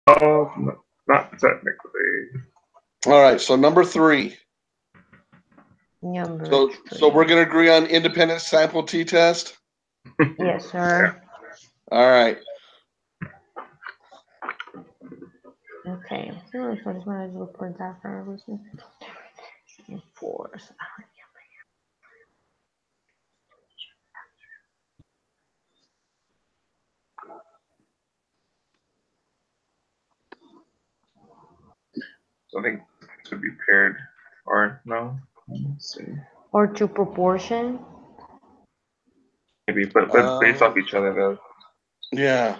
Oh, no, not technically. All right, so number 3. Number So 3. we're going to agree on independent sample t-test? Yes, sir. All right. Okay. So first one is report that for everything. Enforce. So I think it should be paired, or no? Let's see. Or to proportion. Maybe, but based off each other though. Yeah.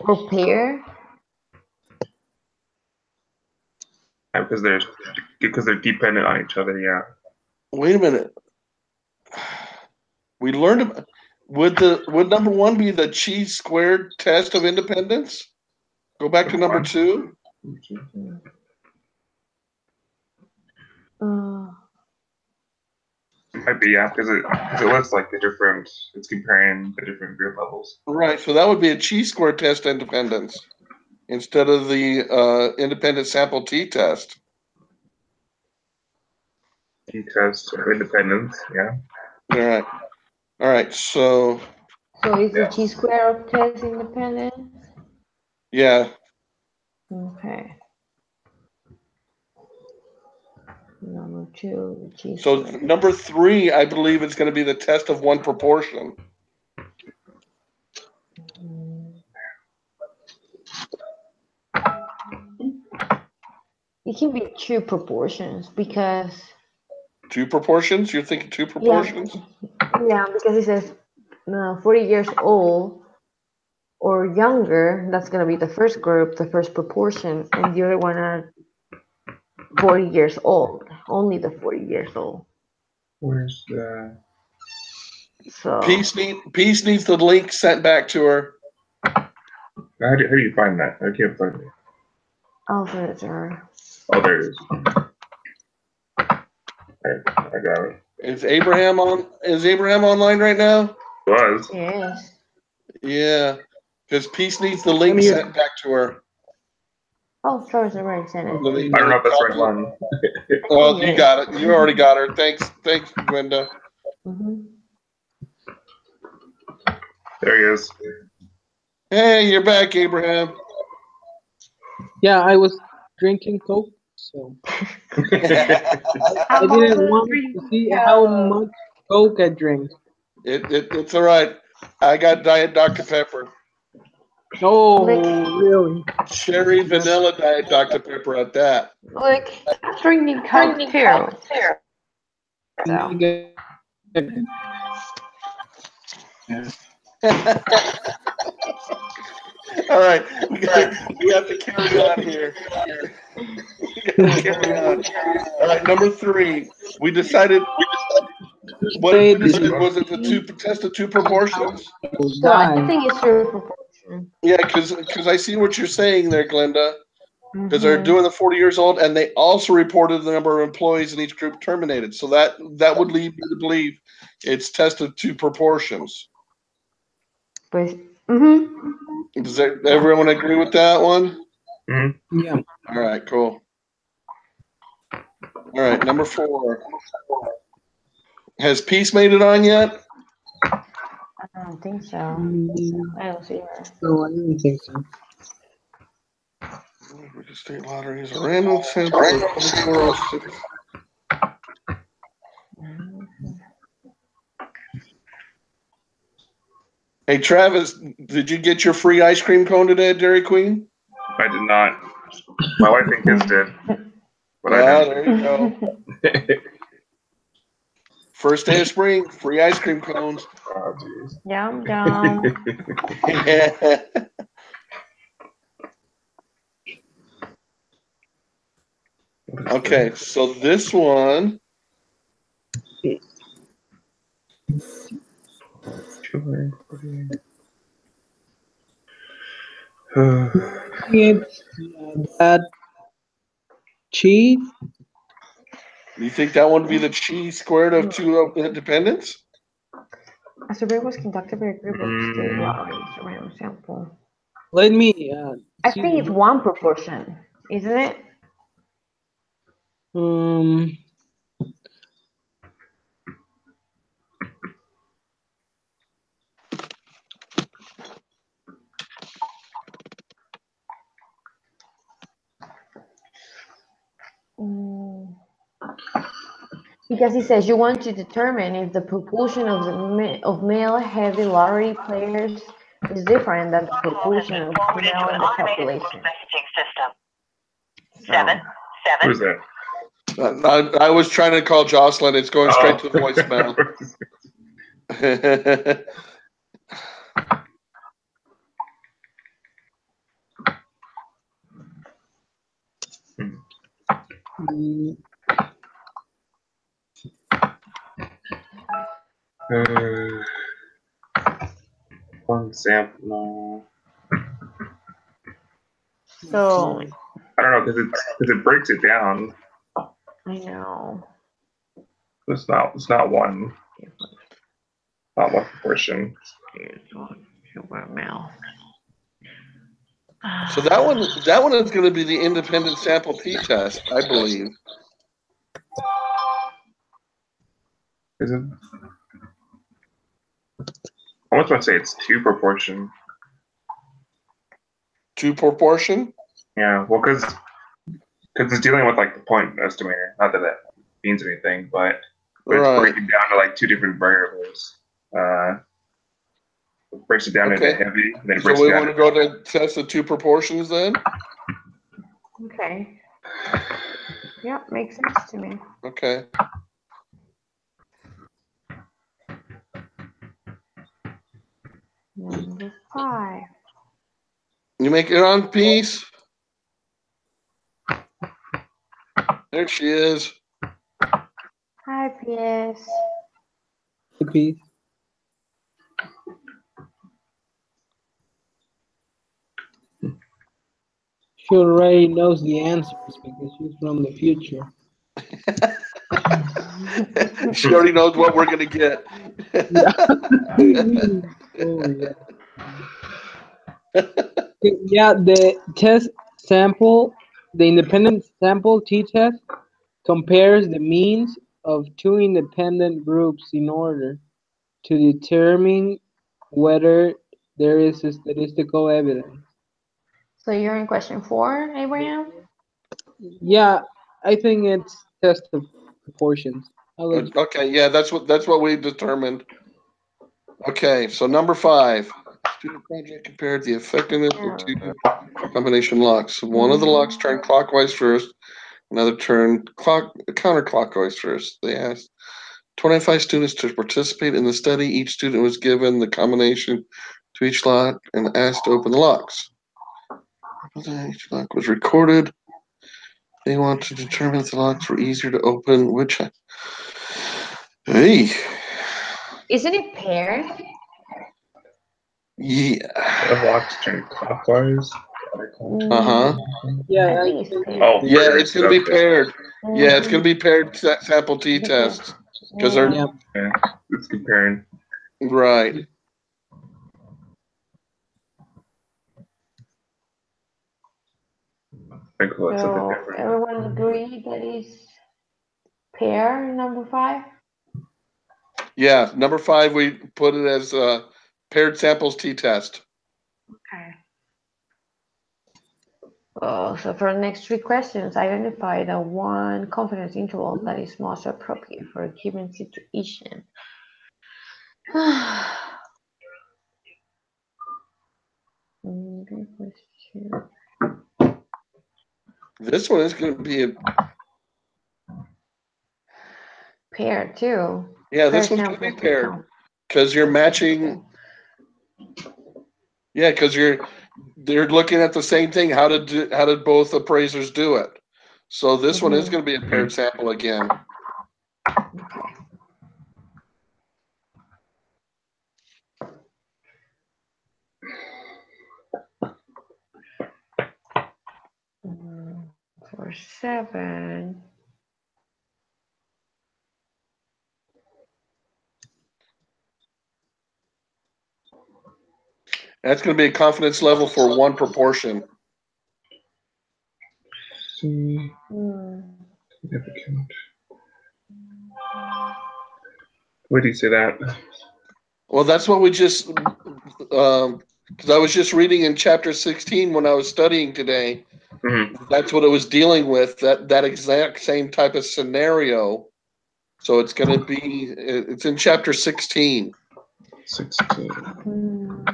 Or pair. Yeah, because they're dependent on each other. Yeah. Wait a minute. We learned. Would number 1 be the chi-squared test of independence? Go back to number 2. Might be, yeah, because it looks like it's comparing the different group levels. Right, so that would be a chi-squared test independence instead of the independent sample t-test. T-test of independence, yeah. All right, so is the chi-square of test independent? Yeah. Okay. Number 2, chi-square. So number 3, I believe it's going to be the test of one proportion. It can be 2 proportions because 2 proportions? You're thinking 2 proportions? Yeah, because it says 40 years old or younger. That's gonna be the first group, the first proportion, and the other one are 40 years old. Only the 40 years old. Where's the? So Peace needs the link sent back to her. How do you find that? I can't find it. Oh, there. Oh, there it is. I got it. Is Abraham online right now? Was. Yes. Yeah, because Peace needs the link sent back to her. Oh, sorry, I sent it. I don't know if that's the right one. Well, you got it. You already got her. Thanks, Gwenda. There he is. Hey, you're back, Abraham. Yeah, I was drinking Coke, so I didn't want to see how much Coke I drink. It's all right. I got Diet Dr. Pepper. Oh, really? Cherry vanilla Diet Dr. Pepper at that. Look, I'm drinking Coke too. So. All right, we have to carry on here. All right, number 3. We decided. What was it? The test of 2 proportions. So I think it's 2 proportion. Yeah, because I see what you're saying there, Glenda. Because they're doing the 40 years old, and they also reported the number of employees in each group terminated. So that would lead me to believe it's tested 2 proportions. Does everyone agree with that one? Yeah. All right, cool. All right, number 4. Has Peace made it on yet? I don't think so. I don't see her. No, I didn't think so. State lottery is a random sample of 2406. Hey, Travis, did you get your free ice cream cone today at Dairy Queen? I did not. My wife and kids did. But there you go. First day of spring, free ice cream cones. Oh, geez. Yum, yum. Okay, so this one. It's that cheese. You think that one would be the chi-squared of 2 independents? A survey was conducted by a group of state lotteries around sample. Let me I see think it's the. one proportion, isn't it? Um. Mm, because it says you want to determine if the proportion of of male heavy lottery players is different than the proportion of female in the population. So, Who's that? I was trying to call Jocelyn. It's going straight to the Oh. voicemail. mm, One sample. so I don't know because it breaks it down. I know. It's not one proportion. Male. So that one is going to be the independent sample t-test, I believe. Is it? I almost want to say it's two proportion. Two proportion? Yeah, well, because it's dealing with like the point estimator. Not that that means anything, but it's Right. breaking down to like two different variables. It breaks it down into Okay. heavy, and then it So breaks we it down want to go to test the two proportions then? Okay. Yeah, makes sense to me. Okay. Number 5. You make it on, Peace? There she is. Hi, PS. repeat. She already knows the answers because she's from the future. She already knows what we're going to get. Oh yeah. Okay, yeah, the test sample, the independent sample t-test compares the means of two independent groups in order to determine whether there is a statistical evidence. So you're in question 4, Abraham? Yeah, I think it's test of proportions. I'll let you. Okay, yeah, that's what we determined. Okay, so number 5. Student project compared the effectiveness of two combination locks. One of the locks turned clockwise first, another turned counterclockwise first. They asked 25 students to participate in the study. Each student was given the combination to each lock and asked to open the locks. Each lock was recorded. They want to determine if the locks were easier to open. Which, hey, Isn't it paired? yeah, The locks turn clockwise. uh-huh. Yeah, I I think it's think paired. Oh, Yeah, paired, it's gonna be okay. paired. Yeah, it's gonna be paired sample t-test because they're yeah. Yeah, it's comparing. right. I think it's something So different. everyone agree that is pair number 5? Yeah, number 5 we put it as paired samples t-test. Okay. Oh, so for the next 3 questions, identify the one confidence interval that is most appropriate for a given situation. This one is gonna be a Pair too. yeah. This one's gonna be paired because you're matching. Yeah, because they're looking at the same thing. How did both appraisers do it? So this one is going to be a paired sample again. Okay. For 7. That's going to be a confidence level for one proportion. See, Hmm. significant. Where do you say that? Well, that's what we just, because I was just reading in chapter 16 when I was studying today. Mhm. That's what it was dealing with, that exact same type of scenario. So it's going to be, it's in chapter 16. 16. Hmm.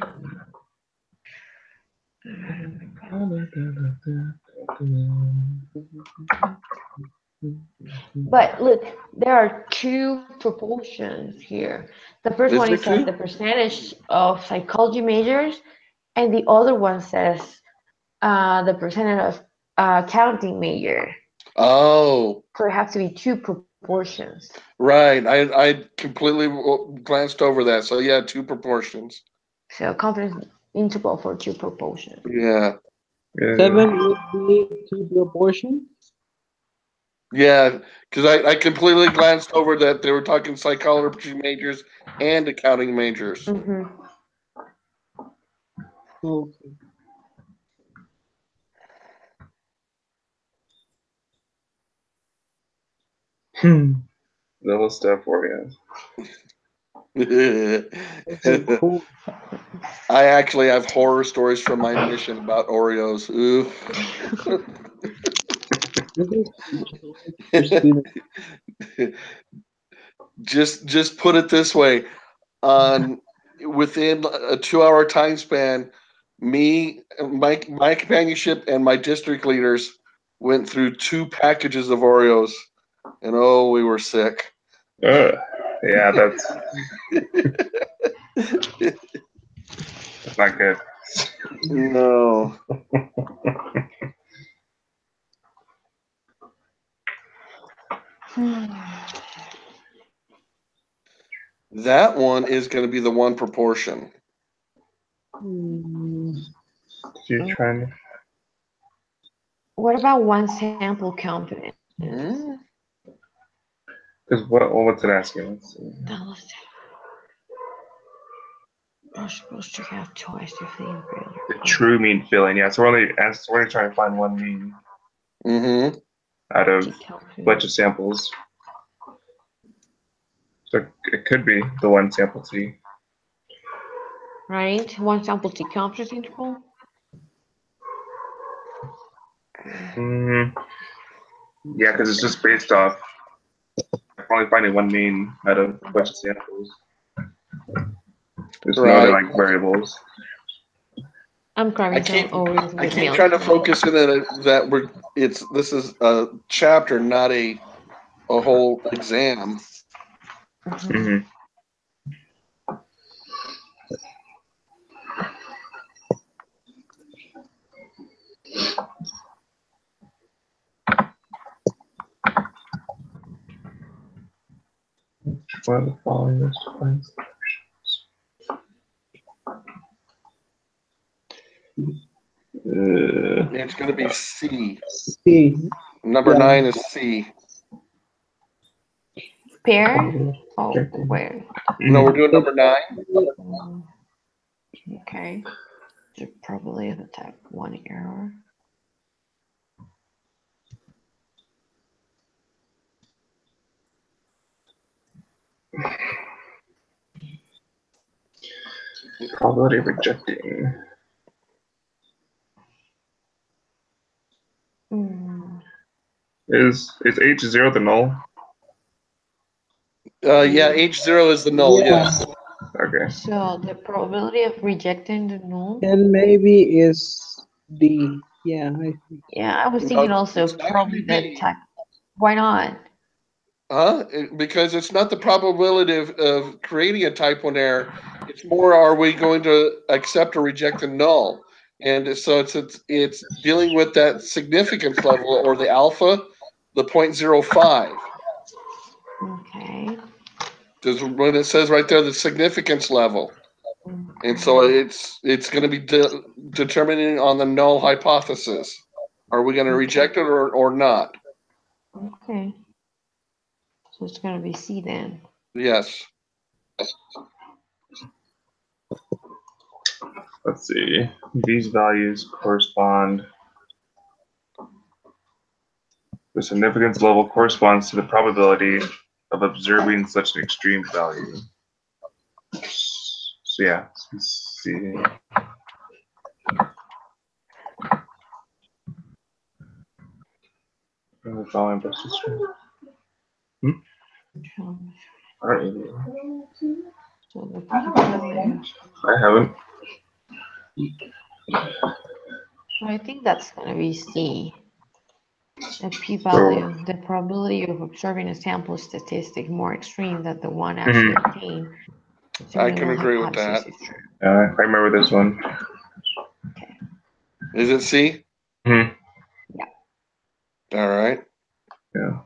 But look, there are two proportions here. The first Is one there is says two? the percentage of psychology majors, and the other one says the percentage of accounting major. Oh, So it has to be two proportions. right. I completely glanced over that. So yeah, two proportions. So confidence interval for two proportions. Yeah. 7 would be two proportion. Yeah, because I completely glanced over that they were talking psychology majors and accounting majors. Mm-hmm. Okay. Little stuff for you. Okay, cool. I actually have horror stories from my mission about Oreos. Ooh. This is for students. Just put it this way: on within a 2 hour time span, me, my companionship, and my district leaders went through 2 packages of Oreos, and oh, we were sick. Yeah, that's not good. No. That one is going to be the one proportion. You're trying to. What about one sample confidence? Hmm? Because what's it asking? Let's see. We're supposed to have twice the thing. The true mean filling. Yeah, so we're only trying to find one mean Mm-hmm. out of a bunch of samples. So it could be the one sample T. Right? One sample T confidence interval. Yeah, because it's just based off. I'm only finding one mean out of a bunch of samples. There's no other Right. like variables. I'm grabbing I keep some Oreos I with keep milk. trying to focus in that this is a chapter, not a whole exam. Mhm. One of the following is defined solutions. It's going to be C. C. Number Yeah. 9 is C. Pair? Oh, where? No, we're doing number 9. Okay. So probably the type 1 error. Probability of rejecting. Is H0 the null? Yeah, H0 is the null. Yeah. Yes. Okay. So the probability of rejecting the null. And maybe is D. Yeah, I think. Yeah, I was No, thinking also it's not probably gonna be the B. type. Why not? Huh? Because it's not the probability of creating a type 1 error. It's more, are we going to accept or reject a null? And so it's dealing with that significance level, or the alpha, the 0.05. Okay. Because when it says right there the significance level, and so it's going to be determining on the null hypothesis. Are we going to reject it or not? Okay. So it's gonna be C then. Yes. let's see. These values correspond. The significance level corresponds to the probability of observing such an extreme value. So yeah, let's see. The following I haven't. I think that's gonna be C. A p-value, the probability of observing a sample statistic more extreme than the one actually obtained. I can agree with that. I remember this one. Okay. Is it C? Mm-hmm. Yeah. All right. Yeah.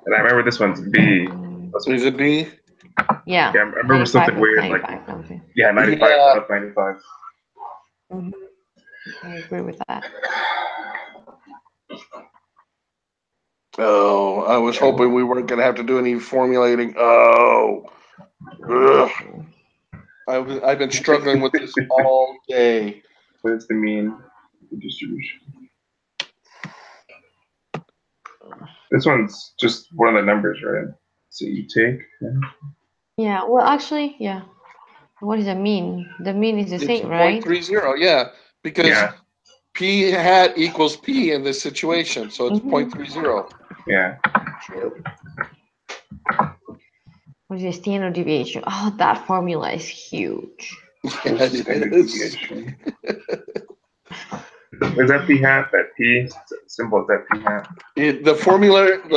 And I remember this one's B. Is it B? Yeah. Yeah, I remember something weird, like 95 plus 95. Mm-hmm. I agree with that. Oh, I was hoping we weren't going to have to do any formulating. Oh, ugh. I've been struggling with this all day. What is the mean distribution? This one's just one of the numbers, right? So you take. Yeah. Well, actually, yeah. What does that mean? The mean is the same, right? 0.30, yeah, because P hat equals P in this situation, so it's 0.30. Yeah. True. What is the standard deviation? Oh, that formula is huge. Standard deviation. Is that P hat? That P symbol is that P hat? The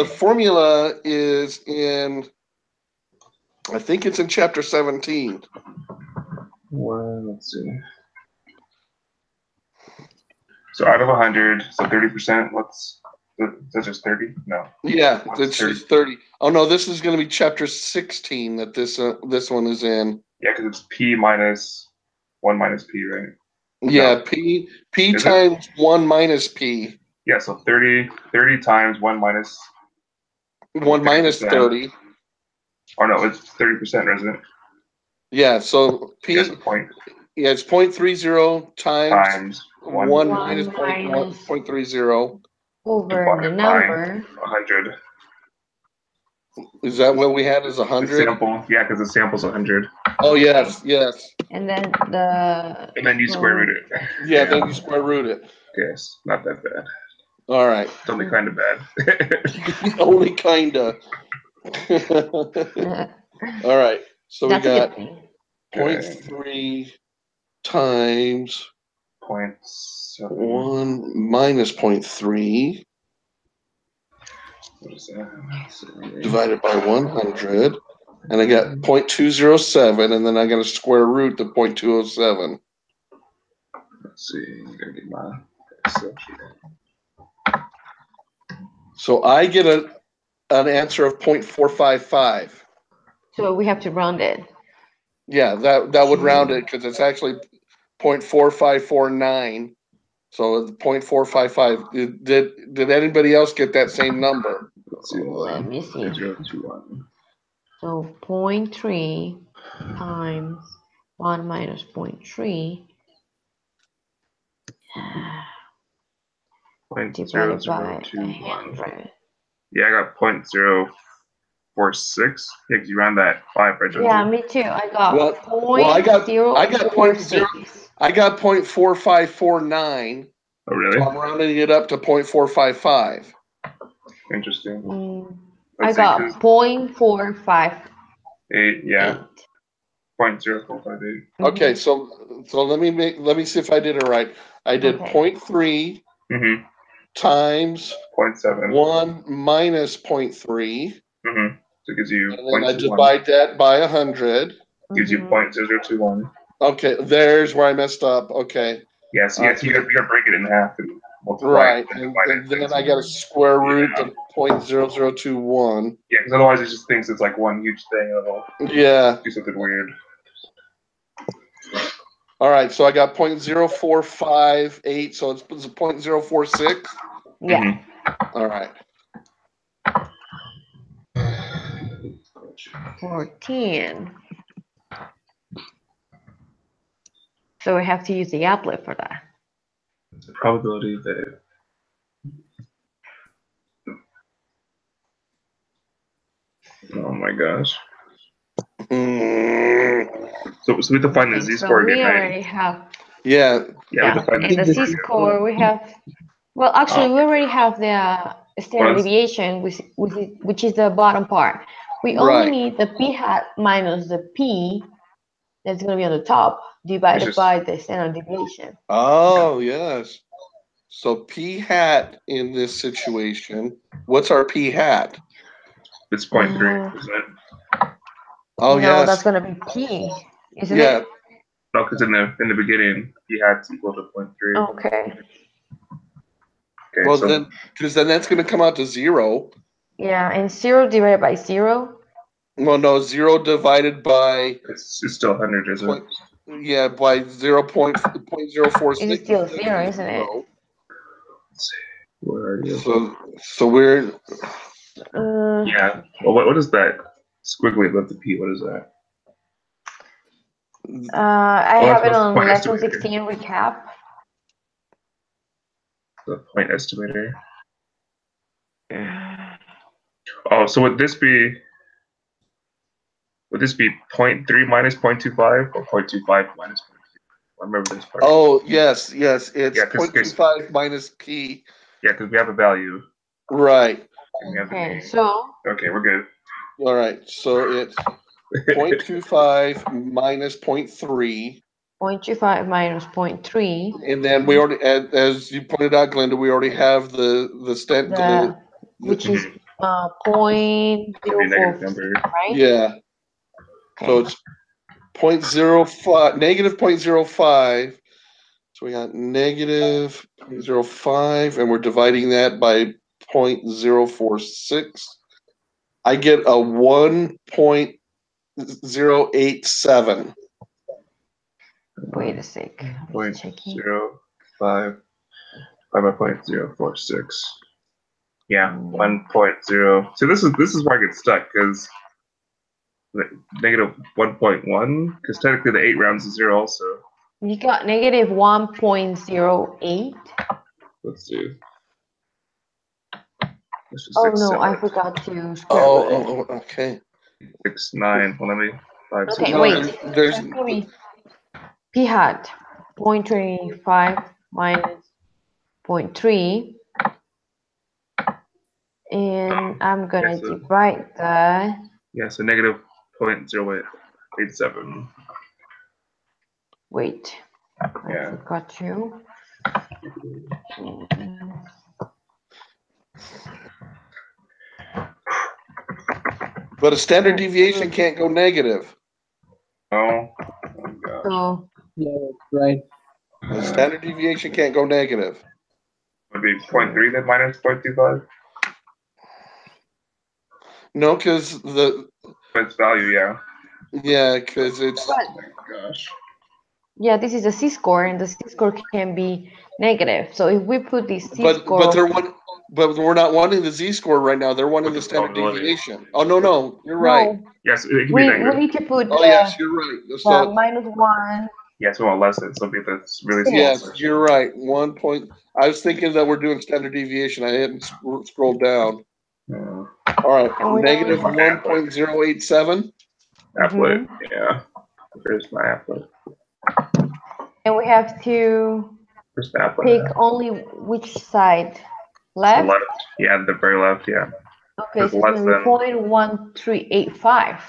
formula is in, I think it's in chapter 17. Well, let's see. So out of 100, so 30%. Is that just 30? No. Yeah, it's just 30. Oh no, this is going to be chapter 16 that this one is in. Yeah, because it's P minus 1 minus P, right? Yeah, No. P times 1 minus P. Yeah, so 30 times 1 minus 1 minus 30. Or no, it's 30%, isn't it? Yeah, so P. Yes, point. Yeah, it's 0.30 times 1 minus 0.30 over the number 100. Is that what we had as 100? The sample, yeah, because the sample's 100. Oh yes. And then you square root it. Yeah, then you square root it. Yes, not that bad. All right. It's only kind of bad. Only kinda. All right. So we got 0.3 times 1 minus 0.3 divided by 100, and I got 0.207, and then I got to square root the 0.207. Let's see. I'm gonna get my so I get an answer of 0.455. So we have to round it. Yeah, that would round it because it's actually 0.4549. So it's 0.455. Did anybody else get that same number? Let me see. So 0.3 times 1 minus 0.3 divided by 100. Yeah, I got 0.046. Yeah, because you ran that 5, right? Yeah, me too. I got I got 0.4549. Oh, really? So I'm rounding it up to 0.455. Interesting. I got 0.458. Yeah. 0.0458. Okay, so let me see if I did it right. I did 0.3 times 0.7 1 minus 0.3. So it gives you. And then I divide that by 100. Gives you 0.0021. Okay, there's where I messed up. Okay. Yes, you gotta break it in half and multiply. Right, and then I got to square root the 0.0021. Yeah, because otherwise it just thinks it's like one huge thing and it'll do something weird. All right, so I got 0.0458, so it's 0.046. Yeah. Mhm. All right. 14. So we have to use the applet for that. The probability that oh my gosh. Mm, So we have to find the Okay, z-score so we again, right? already have, yeah. Yeah, we have to find and the z-score again. z-score we have, well, actually, we already have the standard Well, deviation, which is the bottom part. We only Right. need the p hat minus the p that's going to be on the top divided just- by the standard deviation. Oh, yes. So p hat in this situation, what's our p hat? It's 0.3, Uh, isn't it? Oh, no, yes. that's going to be p, isn't Yeah. it? No, because in the beginning, p hat's equal to 0.3. Okay. Okay, Well, so then, because then that's going to come out to 0. Yeah, and 0 divided by 0. Well, no, 0 divided by it's still 100, isn't it? yeah, by 0.046. It is still 0, isn't it? Let's see. Where are you? So we're Yeah. Well, what is that squiggly above the p? What is that? I Oh, have it that's on point lesson estimator. 16 recap. The point estimator. Oh, so would this be 0.3 minus 0.25 or 0.25 minus 0.3? I remember this part. oh yes, it's Yeah, 'cause- 0.25 minus p. Yeah, because we have a value. Right. And we have the Okay, name. so Okay, we're good. All right. So it's 0.25 minus 0.3. 0.25 minus 0.3, And then we already, as you pointed out, Glenda, we already have the stent. which is Could be a negative 0.046, number. right? Yeah. So Okay. it's 0.05, negative 0.05. So we got negative 0.05, and we're dividing that by 0.046. I get a 1.087. Wait a sec. I'm Point just checking. 0.05 by 0.046. Yeah, 1.0. So this is where I get stuck because negative 1.1 because technically the 8 rounds is 0 also. You got negative 1.08. Let's do. Let's just Oh fix no, I 7. forgot to square root it. Okay. 6, 9. Well, let me 5, 6. Okay, No, wait. there's That's gonna be p hat 0.25 minus 0.3, and I'm gonna Yeah, so- divide that. Yeah, so negative 0.0887. Wait, I Yeah. forgot to. but a standard deviation can't go negative. Oh my gosh. So Yeah, that's right. A standard deviation can't go negative. Would be 0.3 then minus 0.25? No, because Its value, yeah. because it's but Oh my gosh. yeah, this is a c-score, and the c-score can be negative. So if we put the but c-score, we're not wanting the z-score right now. They're wanting With the the standard probability. deviation. Oh no, you're right. no, Yes, it can be we negative. need to put Oh the, yes, you're right. the So -1. Yes, we want less than something that's really small. yes, you're right. 1 point. I was thinking that we're doing standard deviation. I hadn't scrolled down. All right, And we negative only 1.087. Applet, yeah. Where's my applet? And we have to Where's the applet? pick only which side, The left. left. Yeah, the very left, yeah. Okay, It's so it's less gonna be than- 0.1385.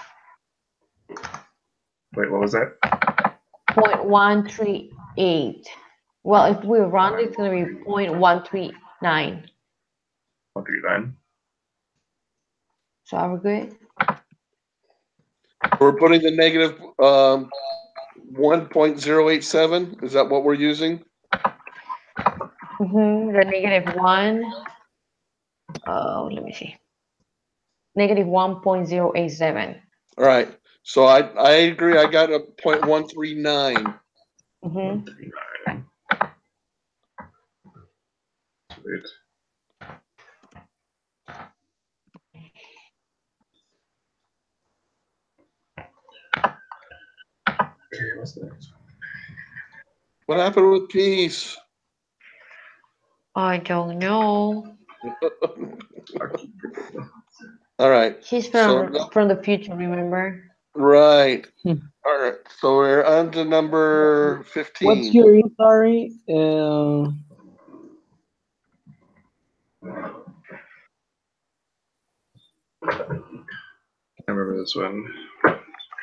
Wait, what was that? 0.138. Well, if we round it, it's gonna be 0.139. 139. So are we good? We're putting the negative 1.087. Is that what we're using? The -1. Oh, let me see. Negative 1.087. All right. So I agree. I got a 0.139. Mhm. 139. Sweet. Okay, what's the next one? What happened with peace? I don't know. All right. She's So from the future, remember? right. Hmm. All right. So we're on to number 15. What's your sorry? I remember this one.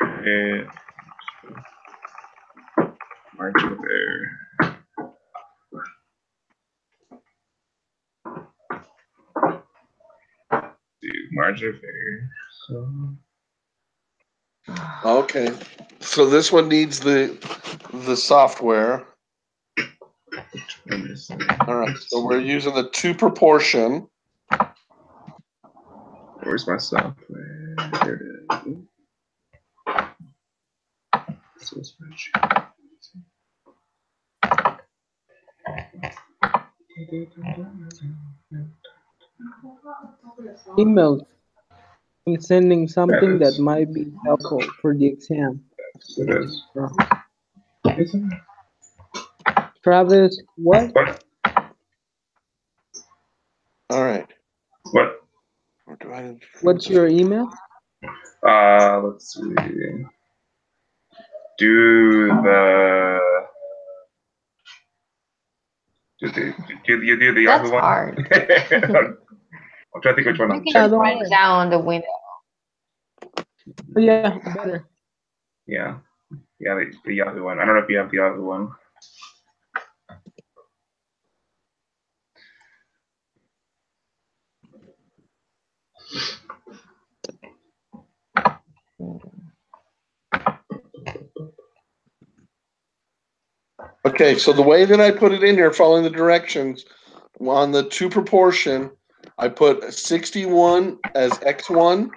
Okay. Margin of error. Margin of error. So Okay. So this one needs the software. All right. So we're using the 2 proportion. Where's my software? Here it is. So spreadsheet. Email. I'm sending something Yes. that might be helpful for the exam. It is. Isn't it? Travis, what? What? All right. What? Where do I- What's your email? Let's see. Do the you do the That's Yahoo one? hard. I'm trying to think which one You I'm can checking. don't write worry. it down on the window. Oh, yeah, better. Yeah, the Yahoo one. I don't know if you have the Yahoo one. Okay, so the way that I put it in here, following the directions, on the 2 proportion, I put 61 as X1.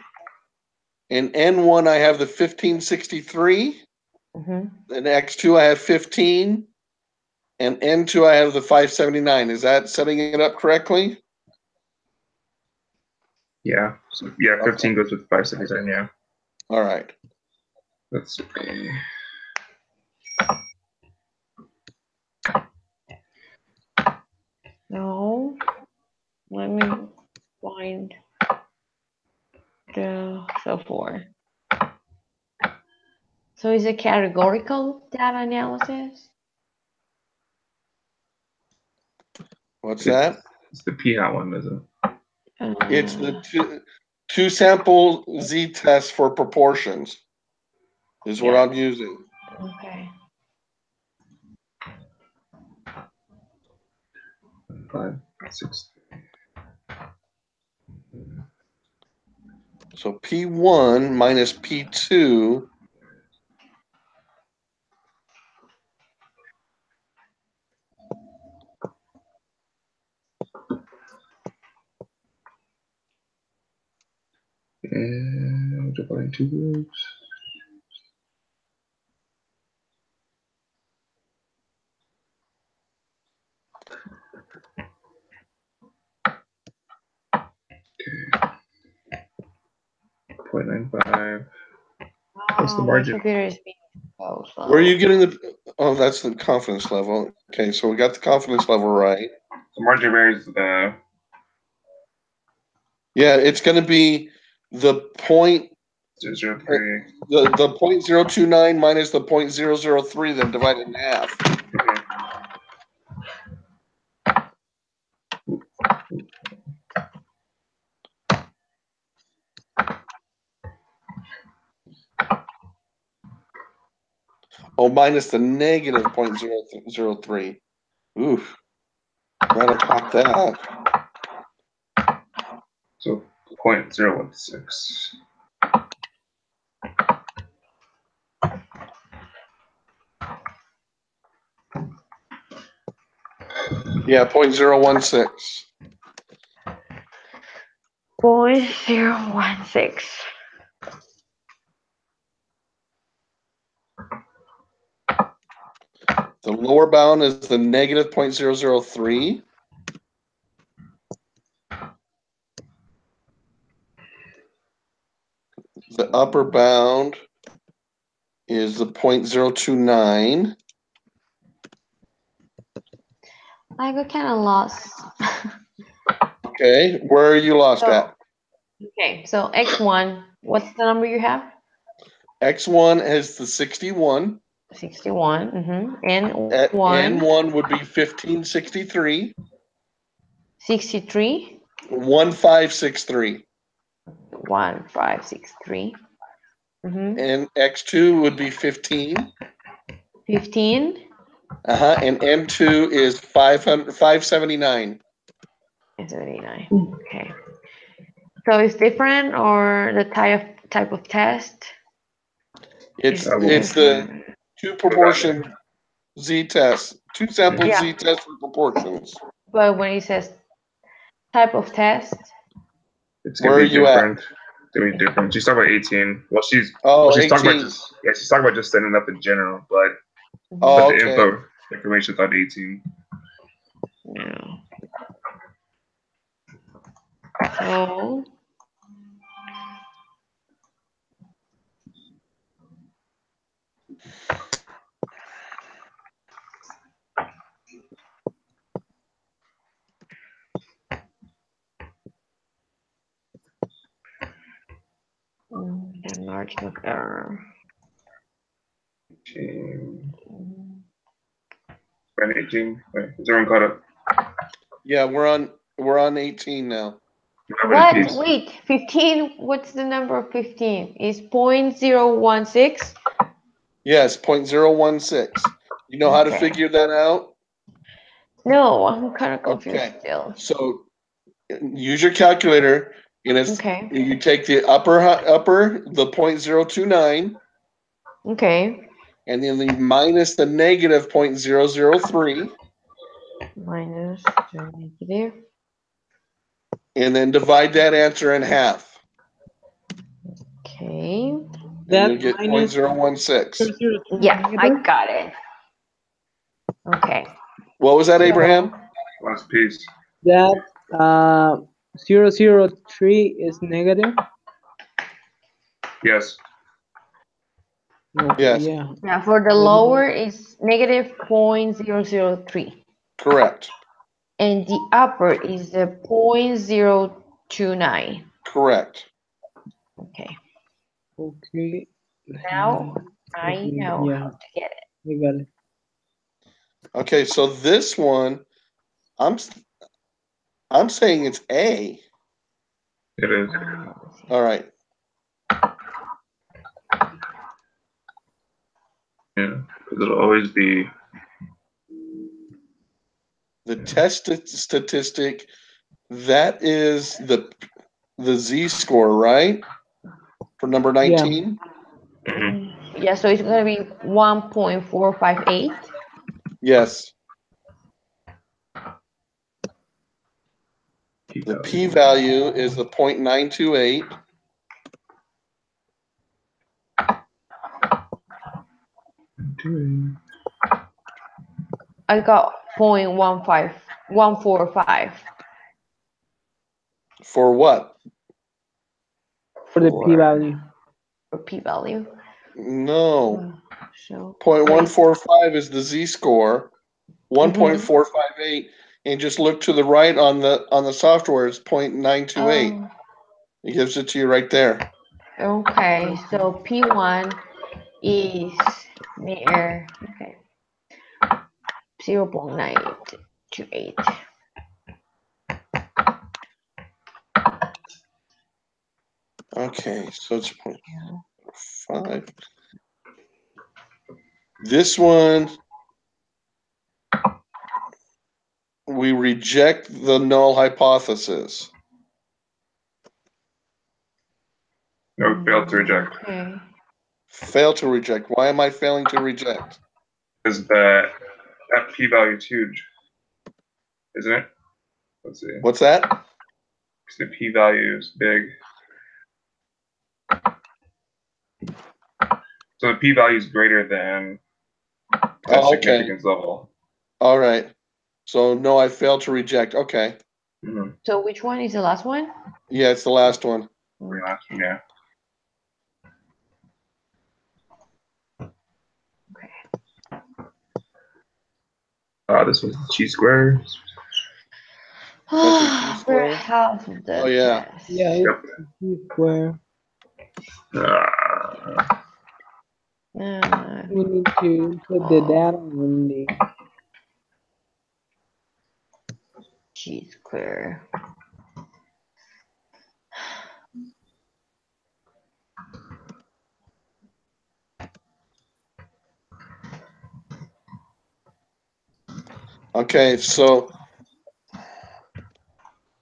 In N1, I have the 1563. Mm-hmm. In X2, I have 15. And N2, I have the 579. Is that setting it up correctly? Yeah. So yeah, 15 goes with 579. Yeah. All right. Let's see. No. Let me find the software. So is it categorical data analysis? What's that? It's the PHOT one, isn't it? It's the two sample Z test for proportions is what Yeah. I'm using. Okay. 5, 6. So P1 minus P2. And dividing 2 groups. Okay. 0.95. What's the Oh, my margin? computer is being so slow. Where are you getting the? Oh, that's the confidence level. Okay, so we got the confidence level right. The margin varies. Yeah, it's going to be the point 0.03. the 0.029 minus the 0.003, then divided in half. Oh, minus the negative 0.003. Oof. Gotta pop that. So 0.016. Yeah, 0.016. 0.016. The lower bound is the negative 0.003. The upper bound is the 0.029. I got kind of lost. Okay, where are you lost So- at? Okay, so x1, what's the number you have? X1 is the 61. 61. And At one, N1 would be 1563. 63, 1563. 1563. And X2 would be 15. 15, And M2 is 579. and 79. Okay. So it's different, or the type of test? It's is the different? two proportion Z test, two sample Yeah. Z test for proportions. But when it says type of test, It's Where gonna are be you at? different. It's gonna be different. She's talking about 18. Well, she's Oh, she's talking about 18. just she's talking about just setting up in general, but Oh, the okay. info information's on 18. yeah. So the margin of error. 18. Right, 18. Wait, is everyone caught up? Yeah, we're on 18 now. How many What? Ps? Wait, 15. What's the number of 15? Is 0.016? Yes, 0.016. You know how to Okay. figure that out? No, I'm kind of confused Okay. still. So use your calculator, and it's Okay. you take the upper the 0.029, Okay. and then you minus the negative 0.003, Minus the negative. and then divide that answer in half. Okay. And That you'll get minus 0.016. Yeah, I got it. Okay. What was that, Abraham? Last piece. That 003 is negative. Yes. Okay, Yes. Yeah. Now for the lower is negative 0.003. Correct. And the upper is the 0.029. Correct. Okay. Okay. Now I Okay, know yeah. how to get it. I got it. Okay, so this one, I'm saying it's A. It is. All right. Yeah. Because it'll always be. The test statistic, that is the Z score, right? For number 19? Mhm. Yeah, so it's gonna be 1.458. Yes. The p-value is the 0.928. I got 0.15145 For what? For the p-value. for p-value. No. So 0.145 is the Z score. 1.458, and just look to the right on the software is 0.928. It gives it to you right there. okay, so P1 is near 0.928. Okay, so it's 0.5. This one, we reject the null hypothesis. No, fail to reject. Okay. Fail to reject. Why am I failing to reject? Because that p-value is huge, isn't it? Let's see. What's that? Because the p-value is big. So the p-value is greater than That's Oh, okay. significance level. All right. So no, I failed to reject. Okay. Mhm. So which one is the last one? Yeah, it's the last one. Yeah. This was chi square. Something We're square? half the Oh, yeah. test. Yeah, Yep. it's chi-square. We need to put the data in the G square. Okay, so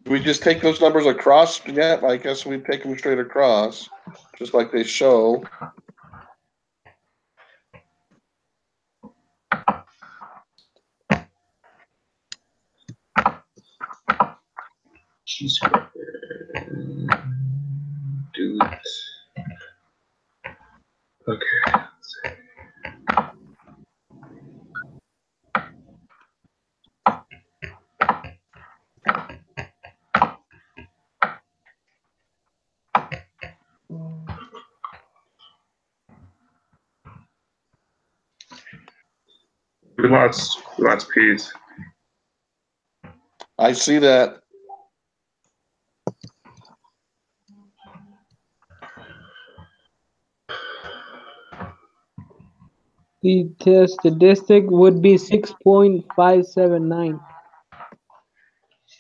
do we just take those numbers across? Yeah, I guess we take them straight across, just like they show. Chi square. Delete. Okay. We lost P's. I see that. test statistic would be 6.579.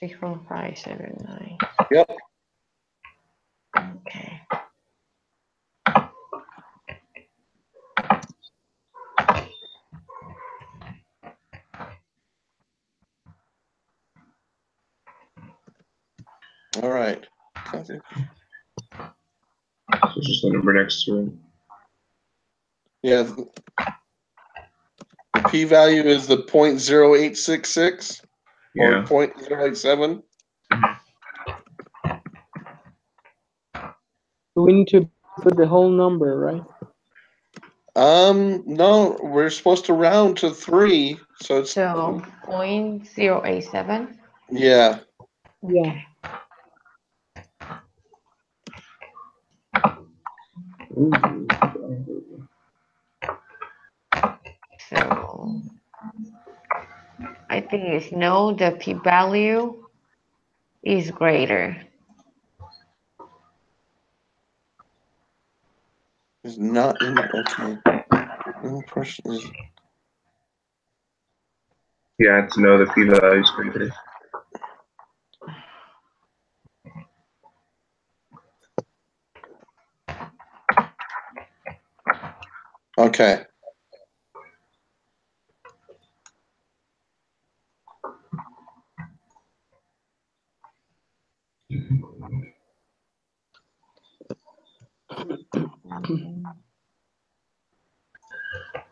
6.579. Yep. Okay. All right. So it's just the number next to it. Yeah. The p-value is the 0.0866 or Yeah. 0.087. We need to put the whole number, right? No, we're supposed to round to 3, so it's So 0.087. yeah. Yeah. Ooh. So I think it's no, the p-value is greater. It's not in okay. No person is Yeah, to know the p value is greater. okay.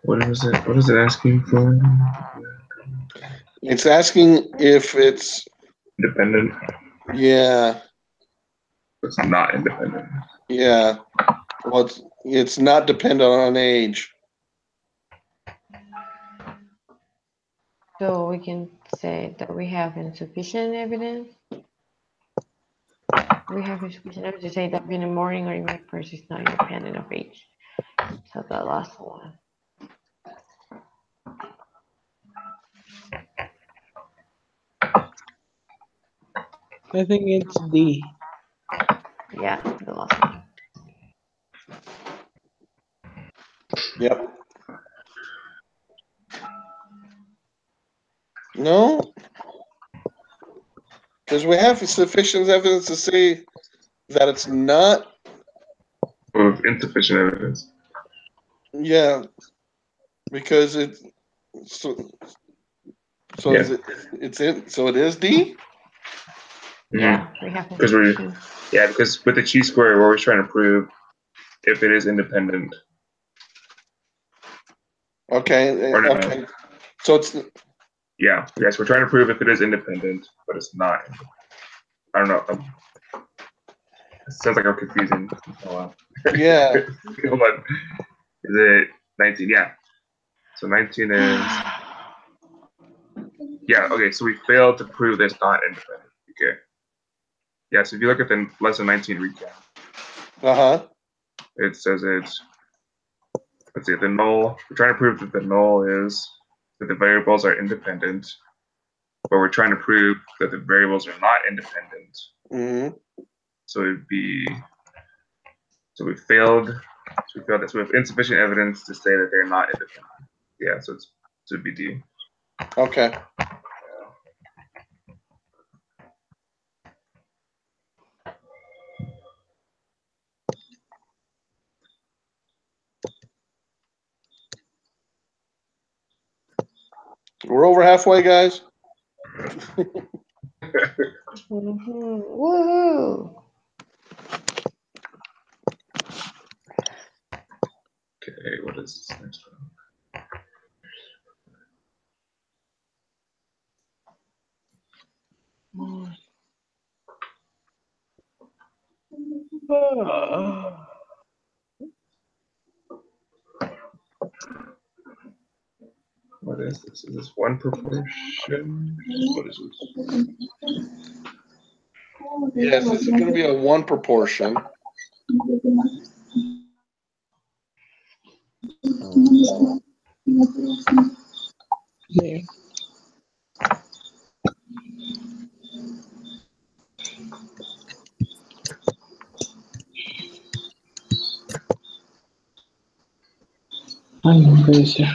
What is it? What is it asking for? It's asking if it's Independent. yeah, It's not independent. yeah. Well, it's not dependent on age. So we can say that we have insufficient evidence. We have insufficient evidence to say that being a morning or evening person is not independent of age. So the last one. I think it's D. Yeah, the last one. Yep. No, because we have sufficient evidence to say that it's not. With insufficient evidence. Yeah, because it. So Yeah. is it? It's in. So it is D. Yeah, we have Because we're insufficient. yeah, because with the chi square, we're always trying to prove if it is independent. Okay. Or no. Okay. So it's Yeah, yes, we're trying to prove if it is independent, but it's not. I don't know. It sounds like I'm confusing. Hold on. yeah. Hold on. Is it 19? Yeah. So 19 is, yeah, okay, so we failed to prove it's not independent. Okay. Yeah, so if you look at the lesson 19 recap, it says it's, let's see, the null, we're trying to prove that the null is that the variables are independent, but we're trying to prove that the variables are not independent. Mm-hmm. So it'd be, so we failed this. We have insufficient evidence to say that they're not independent. Yeah, so it would be D. Okay. We're over halfway, guys. Woohoo! Okay, what is this next one? What is this? Is this one proportion? What is this? Yes, this is going to be a one proportion. There. Ay, no puede ser.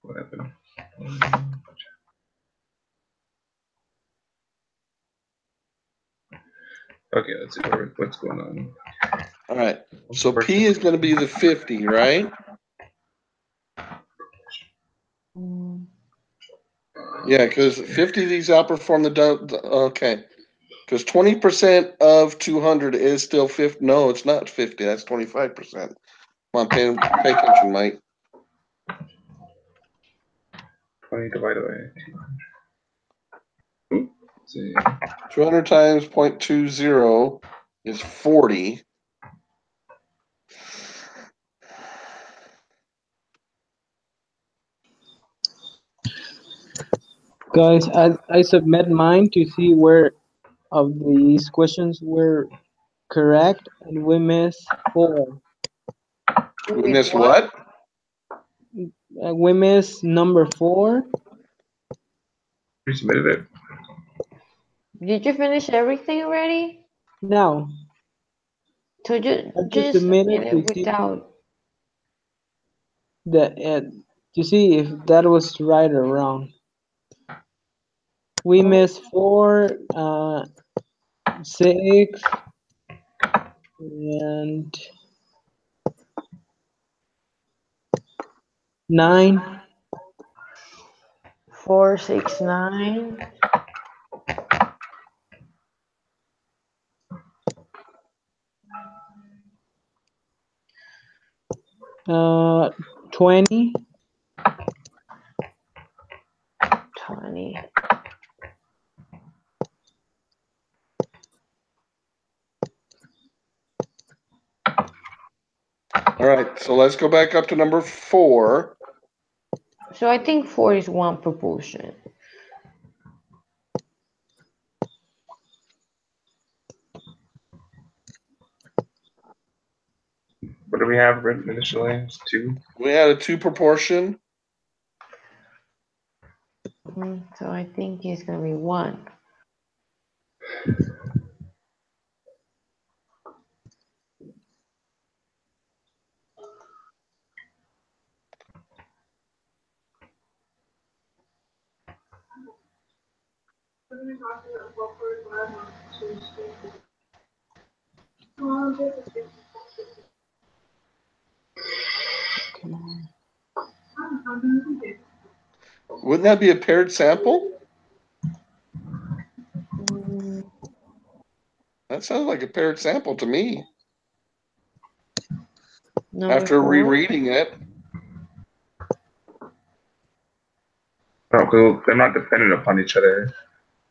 What happened? Okay, let's see what's going on. All right. So P is going to be the 50, right? Yeah, because 50 of these outperform okay. Because 20% of 200 is still 50. No, it's not 50. That's 25%. Come on, pay attention, Mike. 20 divided by 200. Let's see. 200 times 0.20 is 40. Guys, I submit mine to see where of these questions were correct, and we missed 4. We missed what? We missed number 4. You submitted it. Did you finish everything already? No, So I just just submit submitted it to see without. to see if that was right or wrong. We missed 4, 6, and 9. 4, 6, 9. 20. 20. All right, so let's go back up to number 4. So I think 4 is one proportion. What do we have written initially? It's 2. We had a 2 proportion. So I think it's going to be 1. Come on. Wouldn't that be a paired sample? That sounds like a paired sample to me. Number After 4. rereading it, No, 'cause they're not dependent upon each other,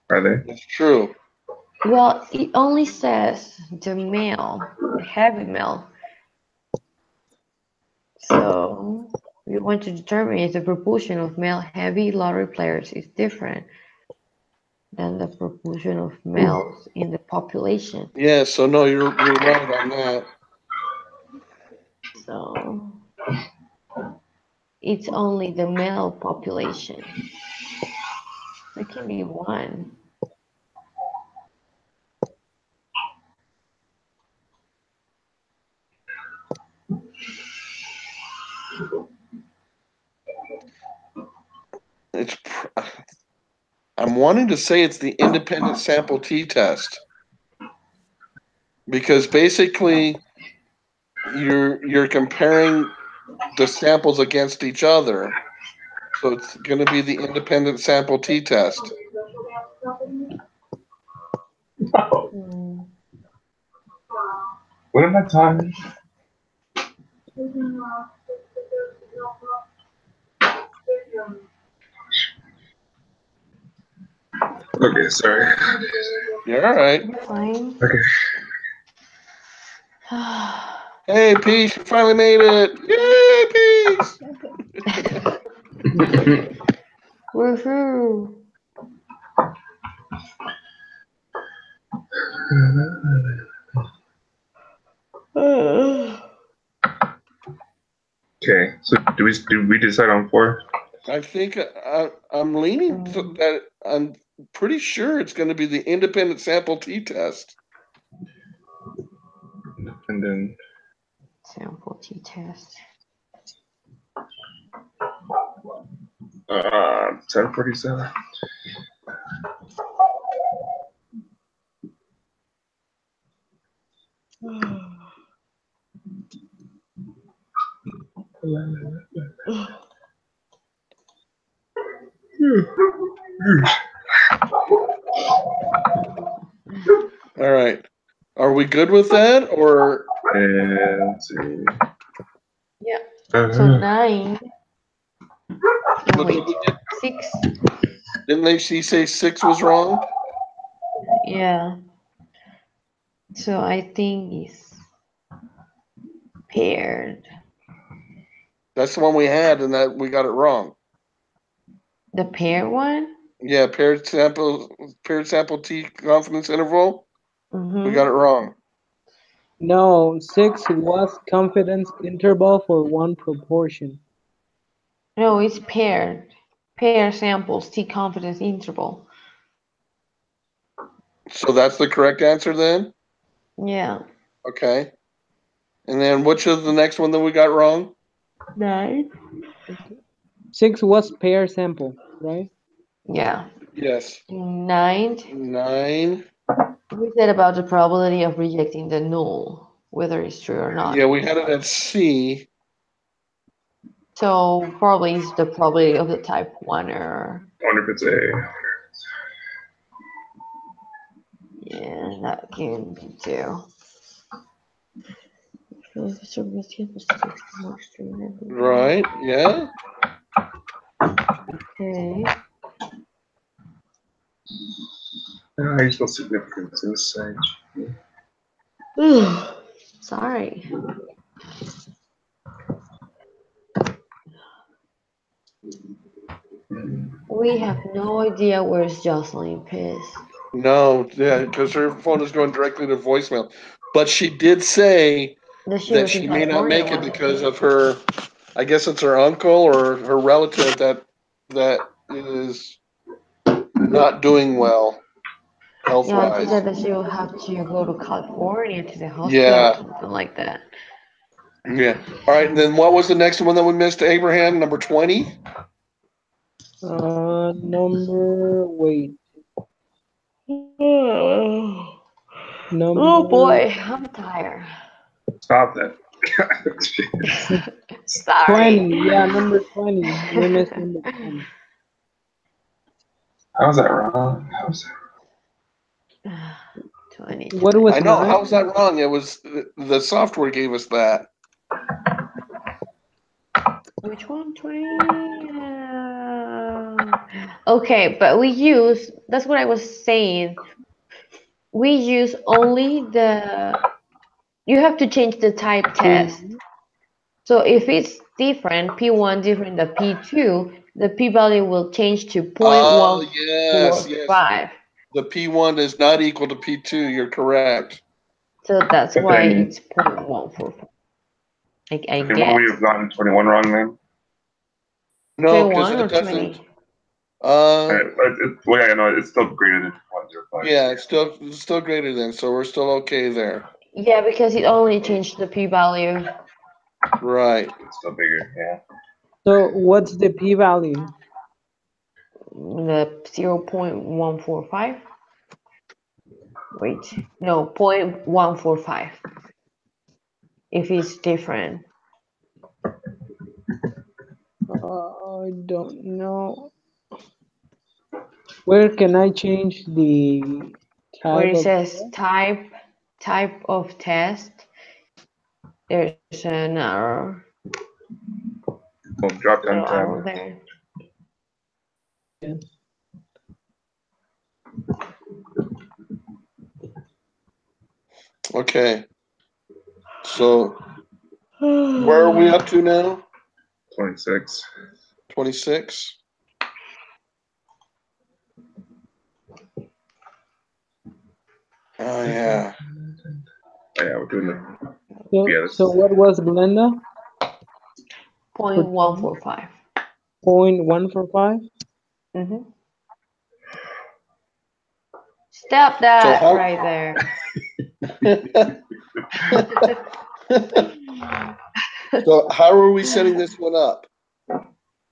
are they? it's true. Well, it only says the male, the heavy male. So we want to determine if the proportion of male heavy lottery players is different than the proportion of males in the population. Yeah, so no, you're right on that. So it's only the male population. There can be one. I'm wanting to say it's the independent sample t-test because basically you're comparing the samples against each other, so it's going to be the independent sample t-test. Hmm. What am I talking? Okay, sorry. You're all right. Fine. Okay. Hey, Peach, you finally made it! Yay, Peach! Woohoo! Okay, so do we decide on 4? I think I'm leaning to that. I'm pretty sure it's going to be the independent sample t-test. Independent. Sample t-test. 1047. All right. Are we good with that, or And let's see. Yeah. So 9. what No, wait. did we get? 6. Didn't she say 6 was wrong? Yeah. So I think it's paired. That's the one we had, and that we got it wrong. The pair one? Yeah, paired sample t confidence interval. We got it wrong. No, 6 was confidence interval for one proportion. No, it's paired. Pair samples T confidence interval. So that's the correct answer then. Yeah. Okay. And then which is the next one that we got wrong? 9. 6 was pair sample, right? Yeah. Yes. 9. 9. We said about the probability of rejecting the null, whether it's true or not. Yeah, we had it at C. So probably it's the probability of the type 1 error. I wonder if it's A. Yeah, that can be too. Right. Yeah. Okay. How do you spell significance in this side? Sorry. We have no idea where's Jocelyn pissed. No, yeah, because her phone is going directly to voicemail. But she did say that she may not make it because of her. I guess it's her uncle or her relative that is not doing well health Yeah, she wise. said that she will have to go to California to the hospital Yeah. or something like that. Yeah. All right. And then what was the next one that we missed, Abraham? Number 20? Wait. Number Oh boy, I'm tired. Stop that. Sorry. 20. Yeah, number 20. We missed number 20. How's that wrong? How's that? 20. What was I know. 9? How was that wrong? It was the software gave us that. Which one? 20? Okay, but we use, that's what I was saying. We use only you have to change the type test. So if it's different, P1 different than P2, the p-value will change to Oh, yes, yes. 0.145. The P1 is not equal to P2. You're correct. So that's But why then- it's 0.145. I Okay, guess. what we have gotten 21 wrong then? No, because 21 or it doesn't. 20? Well, yeah, no, it's still greater than 105. Yeah, it's still greater than, so we're still okay there. Yeah, because it only changed the p-value. Right. It's still bigger, yeah. So what's the p-value? The 0.145. Wait, no, 0.145. If it's different. I don't know. Where can I change the Where type it of says type of test, there's an arrow. Well, drop down Little arrow tab. there. Okay. So where are we up to now? 26. 26. Oh yeah. Yeah, we're doing the. So, Yes. so what was Glenda? 0.145. 0.145? Mm-hmm. Stop that So how- right there. So how are we setting this one up?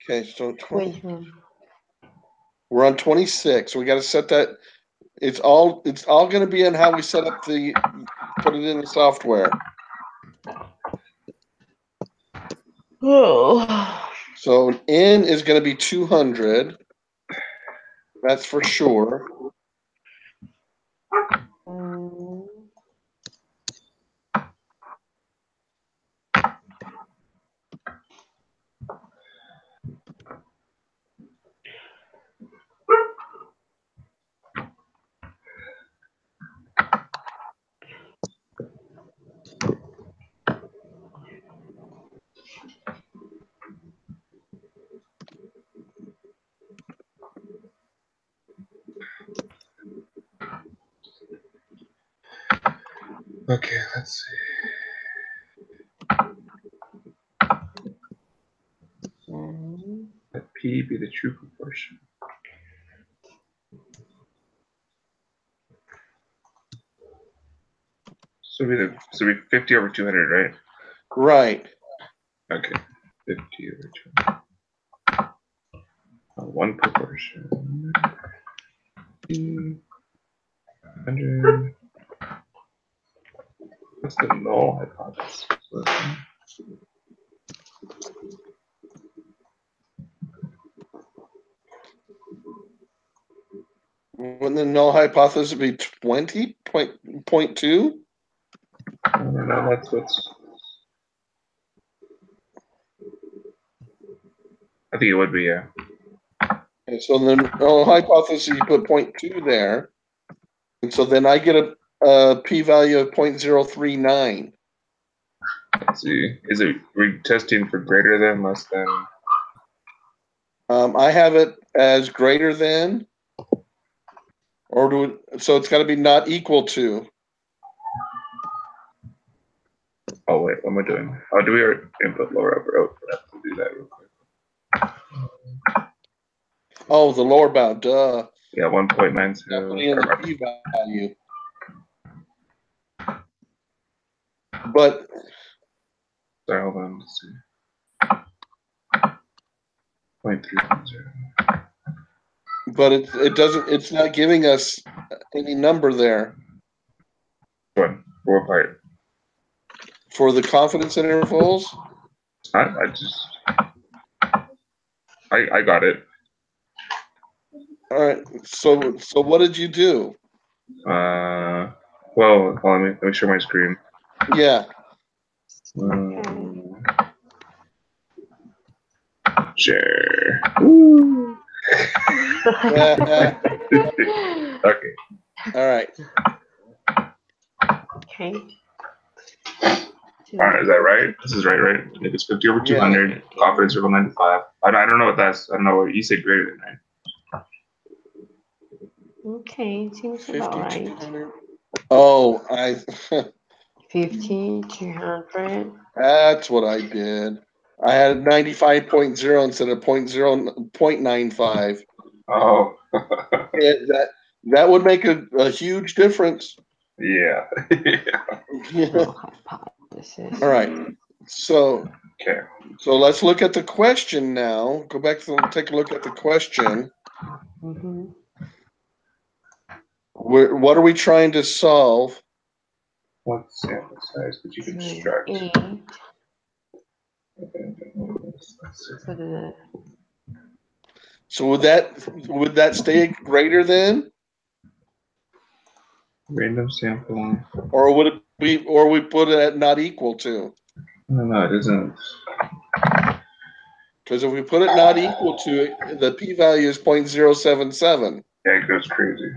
Okay, so 20, Which one? we're on 26. We got to set that. It's all going to be on how we set up put it in the software. Oh. So N is going to be 200. That's for sure. Mm. Okay, let's see. Mm. Let P be the true proportion. So we 50 over 200, right? Right. Okay, 50 over 200. One proportion. 100. What's the null hypothesis? Wouldn't the null hypothesis be 20.2? I don't know. That's what's. I think it would be, yeah. And so the null hypothesis, you put 0.2 there. And so then I get a p-value of 0.039. Let's see. Is it we're testing for greater than, less than? I have it as greater than, or so it's got to be not equal to. Oh wait, what am I doing? Oh, do we our input lower upper output? I have to do that real quick. Oh, the lower bound, duh. Yeah, 1.92. Definitely in the p-value. But Sorry, hold on. Let's see. 0.310. but it doesn't. It's not giving us any number there One. What part? for the confidence intervals. I just. I got it. All right. So what did you do? Well, hold on, let me share my screen. Yeah. Share. Okay. All right. Okay. All right, is that right? This is right? If it's 50 over 200, confidence interval 95. I don't know what that's. I don't know what you said greater than, right? Okay, seems about right. 200. Oh, 50, 200. That's what I did. I had 95.0 instead of 0.95. Oh. Yeah, that would make a huge difference. Yeah. All right. So, okay. So let's look at the question now. Go back to take a look at the question. Mm-hmm. What are we trying to solve? What sample size could you construct? 8. So would that stay greater than? Random sample. Or would it be, or we put it at not equal to? No, it isn't. Because if we put it not equal to it, the p-value is 0.077. Yeah, it goes crazy.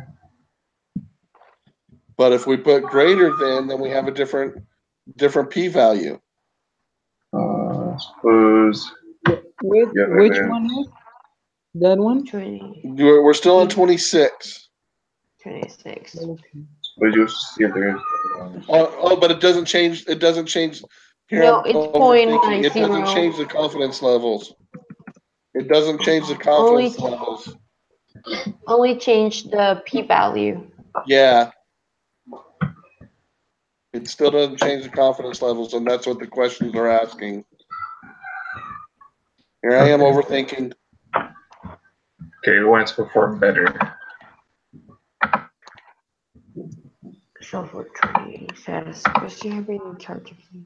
But if we put greater than, then we have a different p-value. Suppose. Which one is that one? 20. We're still on 26. 26. Okay. But you'll see if there is. But it doesn't change. It doesn't change. Here No, I'm it's overthinking. It 0.90. doesn't change the confidence levels. It doesn't change the confidence levels. Only change the p-value. Yeah. It still doesn't change the confidence levels, and that's what the questions are asking. Here I am overthinking. Okay, who wants to perform better? So for 20 says, because you have been in charge of me.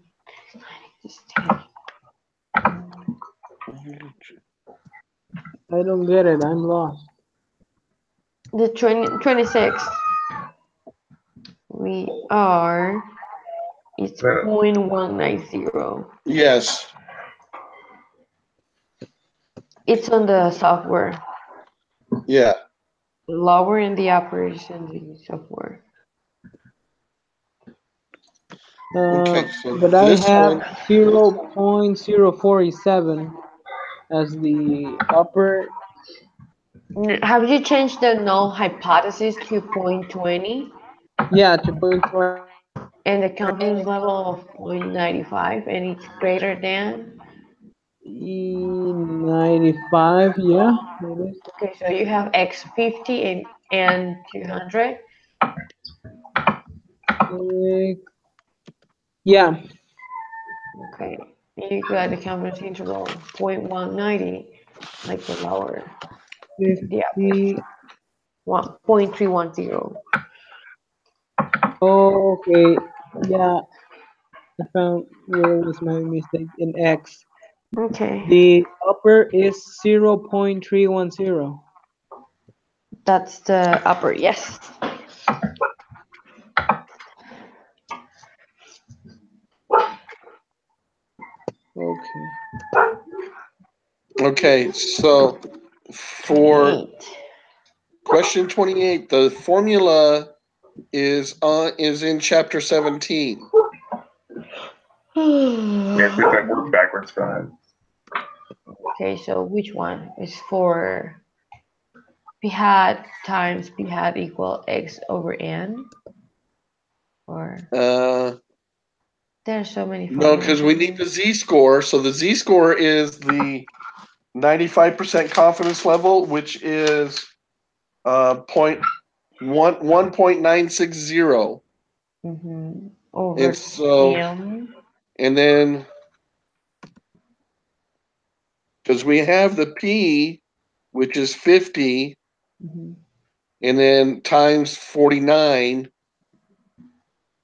I don't get it. I'm lost. The 26. We are. It's 0.190. Yes. It's on the software. Yeah. The lower and the upper is in the software. Okay, so but I have one, 0.047 as the upper. Have you changed the null hypothesis to 0.20? Yeah, to 0.20. And the confidence level of 0.95, and it's greater than? 95, yeah. Okay, so you have x50 and 200. Yeah. Okay, you got the confidence interval 0.190, like the lower. 50. The upper. 0.310. Okay. Yeah. I found where was my mistake in X. Okay. The upper is 0.310. That's the upper, yes. Okay. Okay, so for question 28, the formula is in chapter 17. Yeah, we can work backwards, go ahead. Okay, so which one is for p hat times p hat equal x over n? Or there's so many. No, because we need the z-score. So the z-score is the 95% confidence level, which is 1.960. Over And so, m. and then because we have the p, which is 50, and then times 49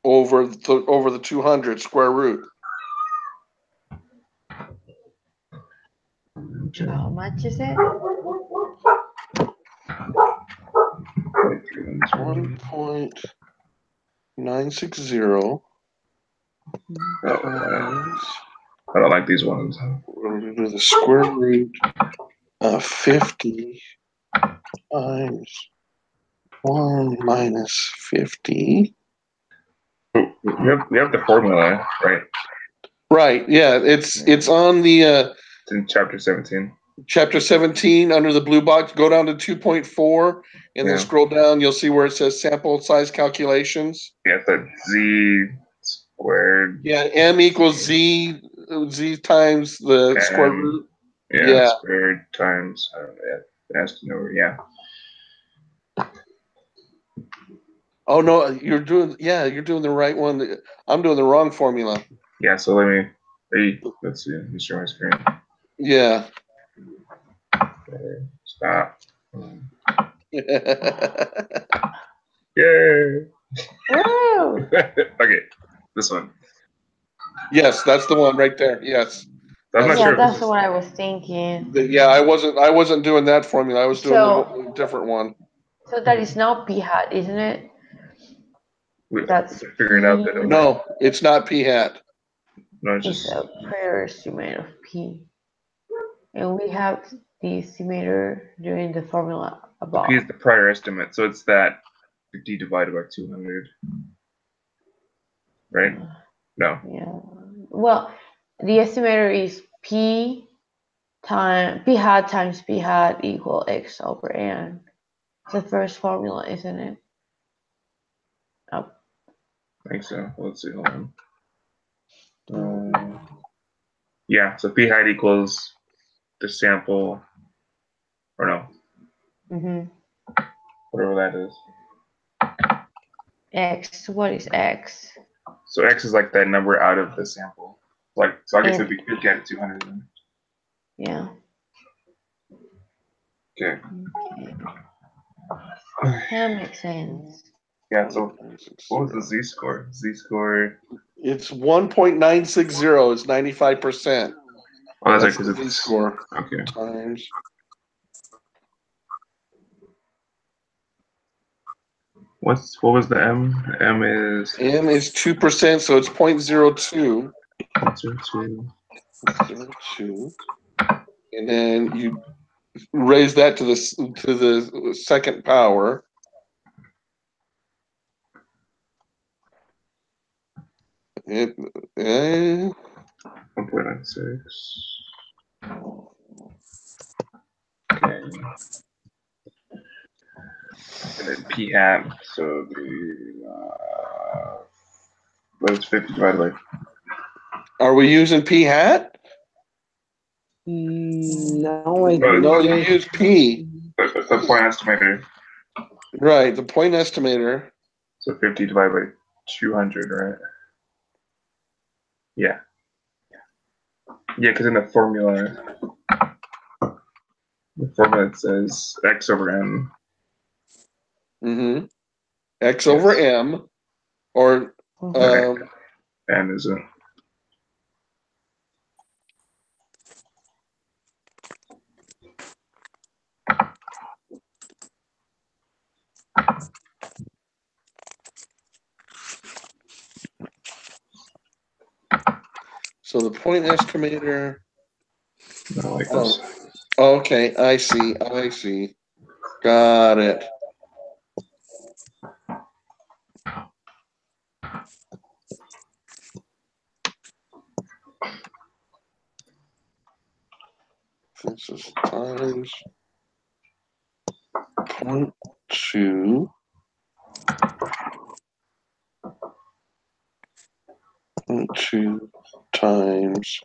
over the 200 square root. How much is it? 1.960. 960 Oh, I don't like these ones. we're going to do the square root of 50 times 1 minus 50. We have the formula, right? Right, yeah, it's on the It's in chapter 17. chapter 17 under the blue box. Go down to 2.4 and then Yeah. scroll down. You'll see where it says sample size calculations. Yeah, it's that z squared. Yeah, m equals z times the square M. root. Yeah, Yeah. squared times, I don't know, that's over, yeah. Oh no, you're doing the right one. I'm doing the wrong formula. Yeah, so let's see, let me share my screen. Yeah. Okay, stop. Yay! Woo! Okay, this one. Yes, that's the one right there. Yes. I'm not Yeah, sure if that's this is, what I was thinking. Yeah, I wasn't doing that formula. I was doing So- the different one. So that is now p hat, isn't it? That's figuring out that No, it's not p hat. no, it's It's just a prior estimate of p. And we have the estimator doing the formula above. P is the prior estimate, so it's that 50 divided by 200, right? No, Yeah. Well, the estimator is p hat times p hat equal x over n. It's the first formula, isn't it? Oh. I think so. Let's see, hold on. Yeah, so p hat equals the sample, or no, Mm-hmm. whatever that is. X. What is x? So x is like that number out of the sample. Like, so I guess And- it'd be 50 out of 200 then. Yeah. Okay. Okay. That makes sense. Yeah, so what was the z-score? Z-score, It's 1.960. It's 95%. oh, that's That's right, because the it's, z-score okay. times. What was the m? M is M is 2%, so it's 0.02. 02. 0.02. And then you raise that to the second power. It, 1.96. Okay. And then p hat, so what is 50 divided by? are we using p hat? No, I No, think you use p. The point estimator, Right, the point estimator. so 50 divided by 200, right? Yeah. Yeah, because in the formula it says x over n. Mm-hmm. X over m, or N isn't. so the point estimator. Not like this. Okay, I see. Got it. This is times 0.2 times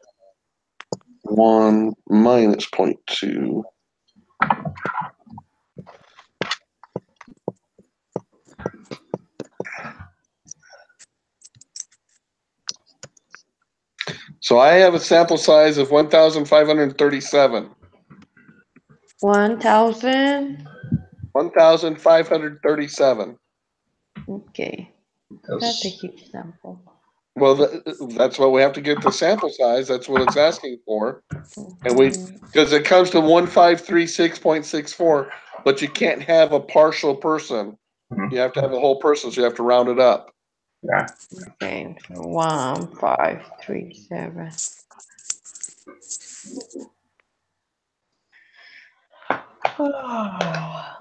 1 minus 0.2. So I have a sample size of 1,537. 1,000. 1,537. Okay. That's- That's a huge sample. Well, that's what we have to get the sample size. That's what it's asking for. And because it comes to 1,536.64, but you can't have a partial person. Mhm. You have to have a whole person, so you have to round it up. Yeah. Okay, so 1, 5, 3, 7.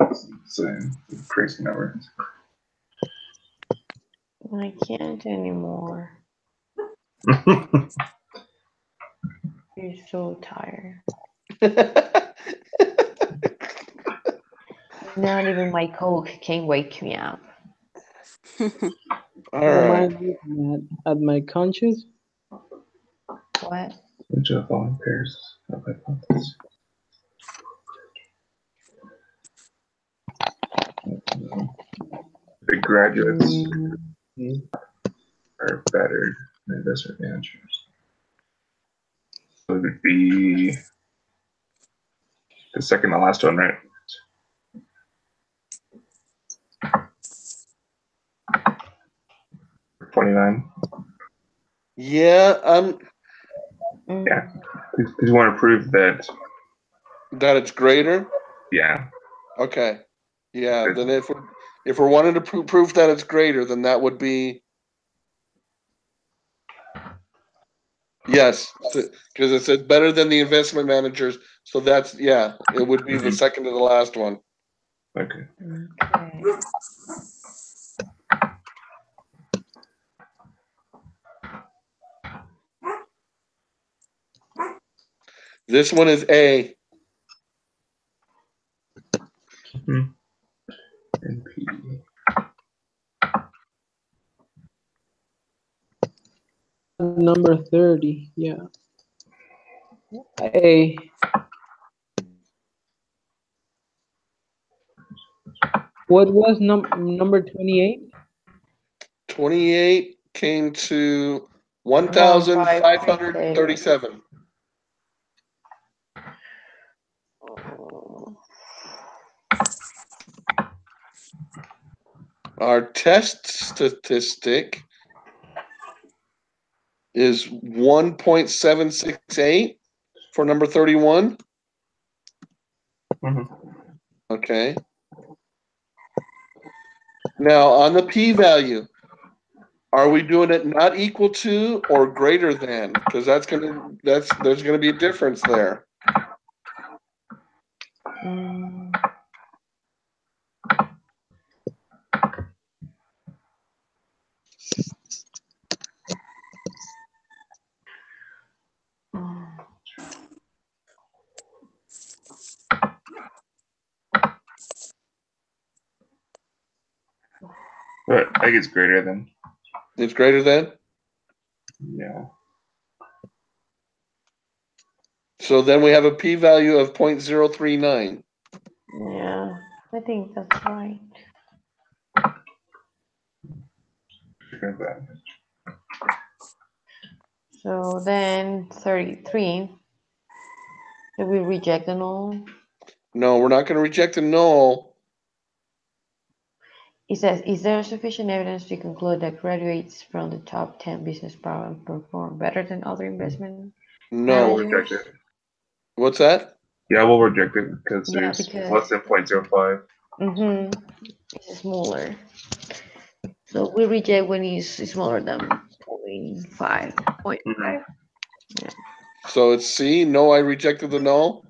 It's a crazy number. I can't anymore. I'm so tired. Not even my Coke can wake me up. All What am I right. looking at my conscious? What? Which of the following pairs of hypotheses? The graduates are better than investment managers. So it would be the second to last one, right? $29. Yeah, Yeah. Because you want to prove that, that it's greater. yeah. Okay. Yeah. Then if we're wanting to prove that it's greater, then that would be yes, because it said better than the investment managers. So that's it would be the second to the last one. Okay. Okay. This one is A. NP. Number 30. Yeah. A. What was number 28? 28 came to 1,537. Our test statistic is 1.768 for number 31. Mhm. Okay. Now on the p-value, are we doing it not equal to or greater than? Because there's gonna be a difference there. Mm. But I think it's greater than. It's greater than? Yeah. So then we have a p-value of 0.039. Yeah, I think that's right. So then 33. Did we reject the null? No, we're not going to reject a null. It says, is there sufficient evidence to conclude that graduates from the top 10 business programs perform better than other investment No. We'll reject it. What's that? Yeah, we'll reject it because Yeah, there's because- less than 0.05. It's smaller. So we reject when it's smaller than 0.5. Yeah. So it's C. No, I rejected the null.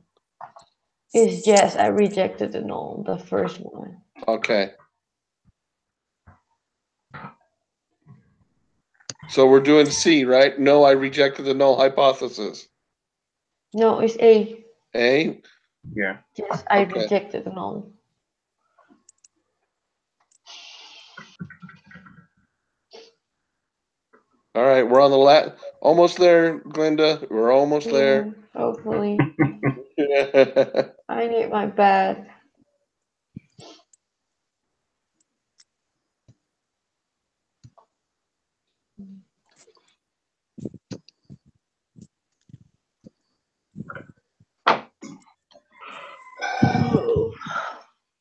It's yes, I rejected the null, the first one. Okay. So we're doing C, right? No, I rejected the null hypothesis. No, it's A. A? Yeah. Yes, I Okay. rejected the null. All right, we're on the almost there, Glenda. We're almost there. Hopefully. I need my bed.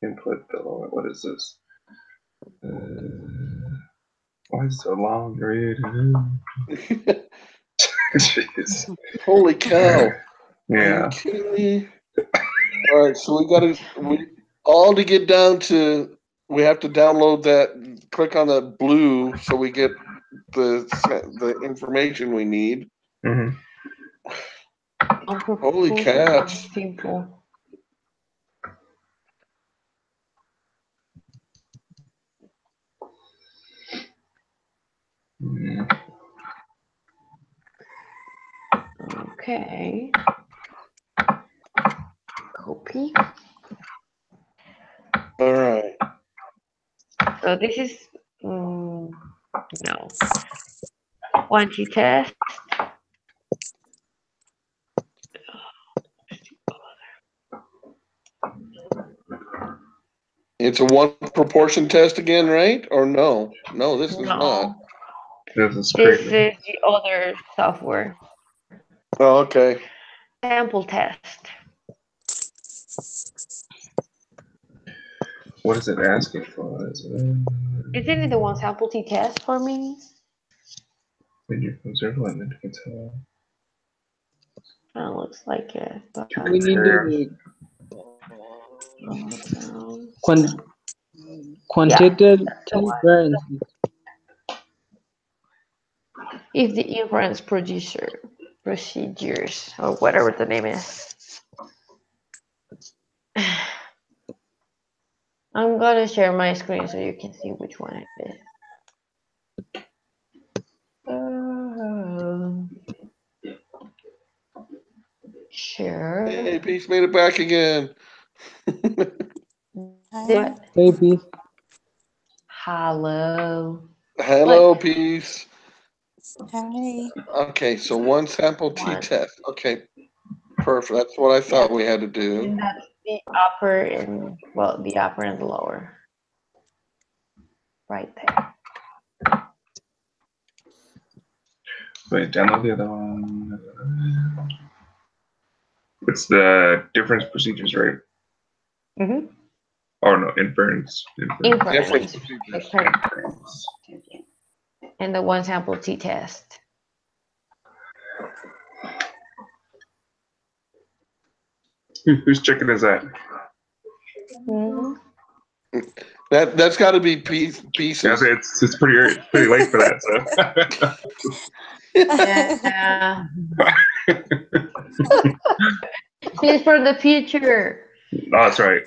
Input below. What is this? Why is it so long? Jeez. Holy cow. Are Yeah. you kidding me? All right, so we to get down to, we have to download that click on the blue so we get the information we need. Mhm. Holy cats. Simple. Mm. Okay. Copy. All right. So this is no. One t-test. It's a one proportion test again, right? Or no? No, this is not. No. This is This crazy. is the other software. Oh, okay. Sample test. What is it asking for? Isn't it the one sample t-test for me? When you observe element, you can tell. Looks like it. But We need the quantitative inference. If the inference procedures or whatever the name is. I'm gonna share my screen so you can see which one it is. Share. Hey, Peace made it back again. What? Hey, Peace. Hello. Hello, What? Peace. Hi. Okay, so one sample One. t-test. Okay, perfect. That's what I thought we had to do. And that's the upper and, well, the upper and the lower. Right there. Wait, download the other one. It's the difference procedures, right? Mm-hmm. Oh no, inference. Difference Inference. procedures. And the one sample t-test. Whose chicken is that? Mm-hmm. That's got to be Pieces. Yeah, it's pretty late for that. So. Yeah. She's from the future. Oh, that's right.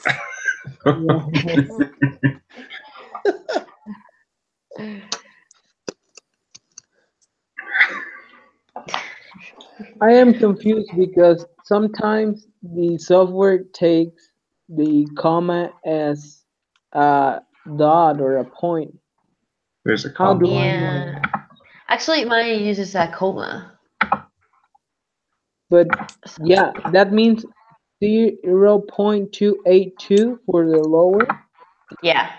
I am confused because sometimes the software takes the comma as a dot or a point. There's a How do comma. I Yeah. Actually, mine uses a comma. But yeah, that means 0.282 for the lower. Yeah.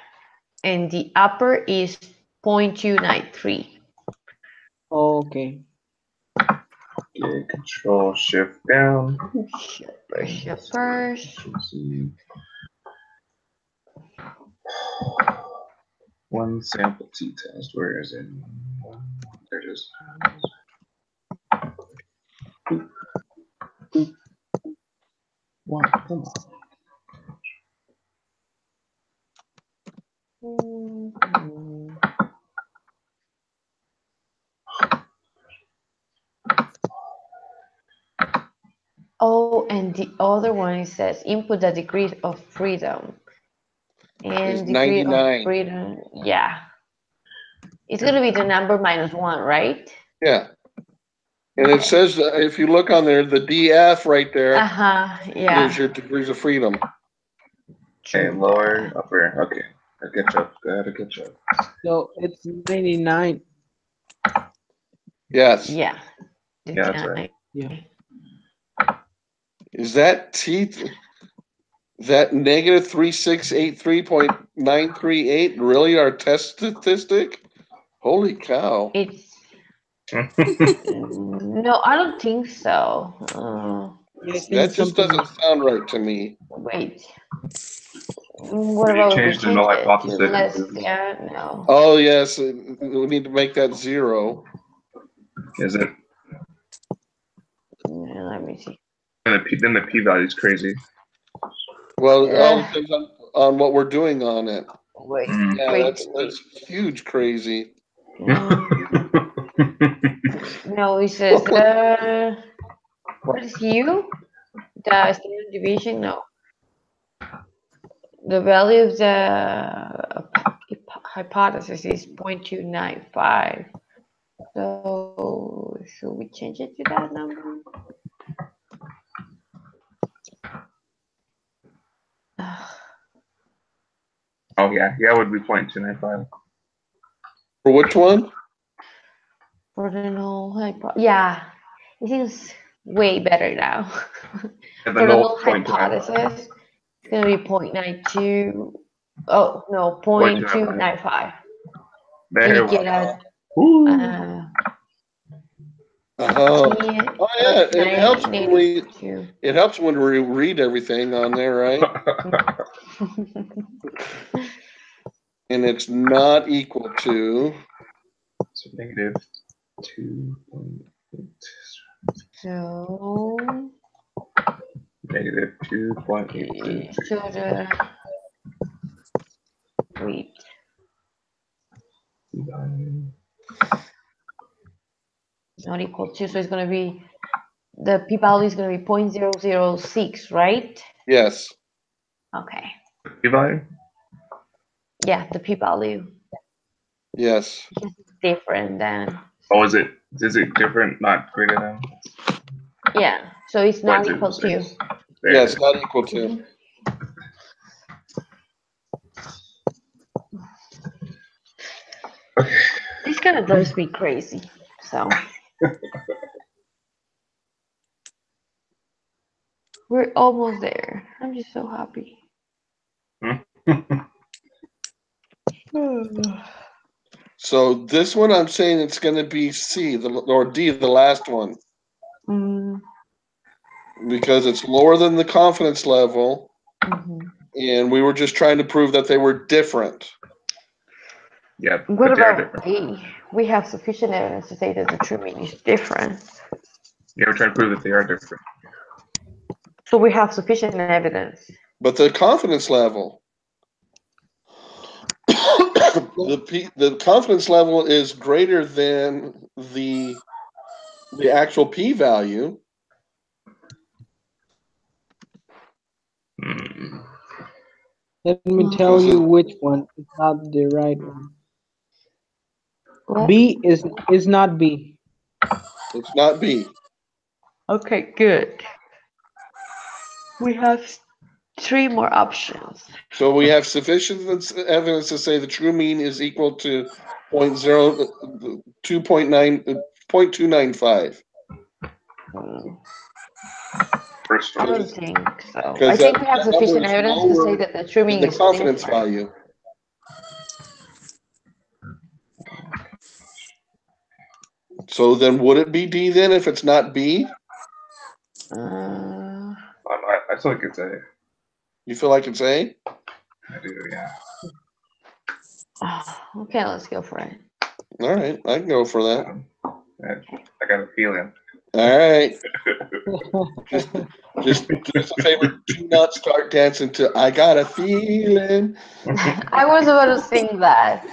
And the upper is 0.293. Okay. Okay, Control Shift down. Shippers. One sample t-test. Where is it? There it is. One, come on. Oh, and the other one, it says input the degree of freedom. Is And degree 99. of freedom, yeah. It's going to be the number -1, right? Yeah. And it says, if you look on there, the DF right there Yeah. is your degrees of freedom. Okay, lower, upper. Okay, I get you. Gotta get you. So it's 99. Yes. Yeah. Yeah, that's right. Yeah. Is that that negative 3683.938 really our test statistic? Holy cow. It's no, I don't think so. That just doesn't sound right to me. Wait. What about if we Change the null change it to hypothesis. less? Yeah, no. Oh, yes. We need to make that 0. Is it? Yeah, let me see. And then the p-value is crazy. Well, it all depends on what we're doing on it. Wait, Yeah, wait. that's huge crazy. No, it says, what is U? The standard deviation? No. The value of the hypothesis is 0.295. So, should we change it to that number? Oh yeah, it would be 0.295. For which one? For the null hypothesis. Yeah, it seems way better now. And For the null null 0.295. hypothesis, it's going to be 0.92. Oh, no, 0.295. There And you we get go. a Woo. Oh yeah, it helps when we 982. read everything on there, right? And it's not equal to. So negative 2.8. So, Negative 2.8. so the wait. Not equal to, so it's going to be, the p-value is going to be 0.006, right? Yes. Okay. P-value? Yeah, the p-value Yes. is different than, Oh, is it different, not greater than? yeah, so it's not equal 0.06. to. There Yes, it is. not equal to. Okay. This kind of drives me crazy, so. We're almost there. I'm just so happy. So this one, I'm saying it's going to be C, or D, the last one, Mm, because it's lower than the confidence level, mhm. and we were just trying to prove that they were different. Yeah, What but they are about different. A? We have sufficient evidence to say that the true meaning is different. Yeah, we're trying to prove that they are different. So we have sufficient evidence. But the confidence level, the confidence level is greater than the actual p-value. Hmm. Let me tell you which one is not the right one. What? B is not B. It's not B. Okay, good. We have 3 more options. So we have sufficient evidence to say the true mean is equal to 0.295. First I one. don't think so. I Because think we have that number sufficient is evidence to say lower that the true than meaning the is confidence different. value. So then would it be D then if it's not B? I still think it's A. You feel like it's A? I do, yeah. Okay, let's go for it. All right, I can go for that. I got a feeling. All right. Just do us a favor, do not start dancing to I Got a Feeling. I was about to sing that,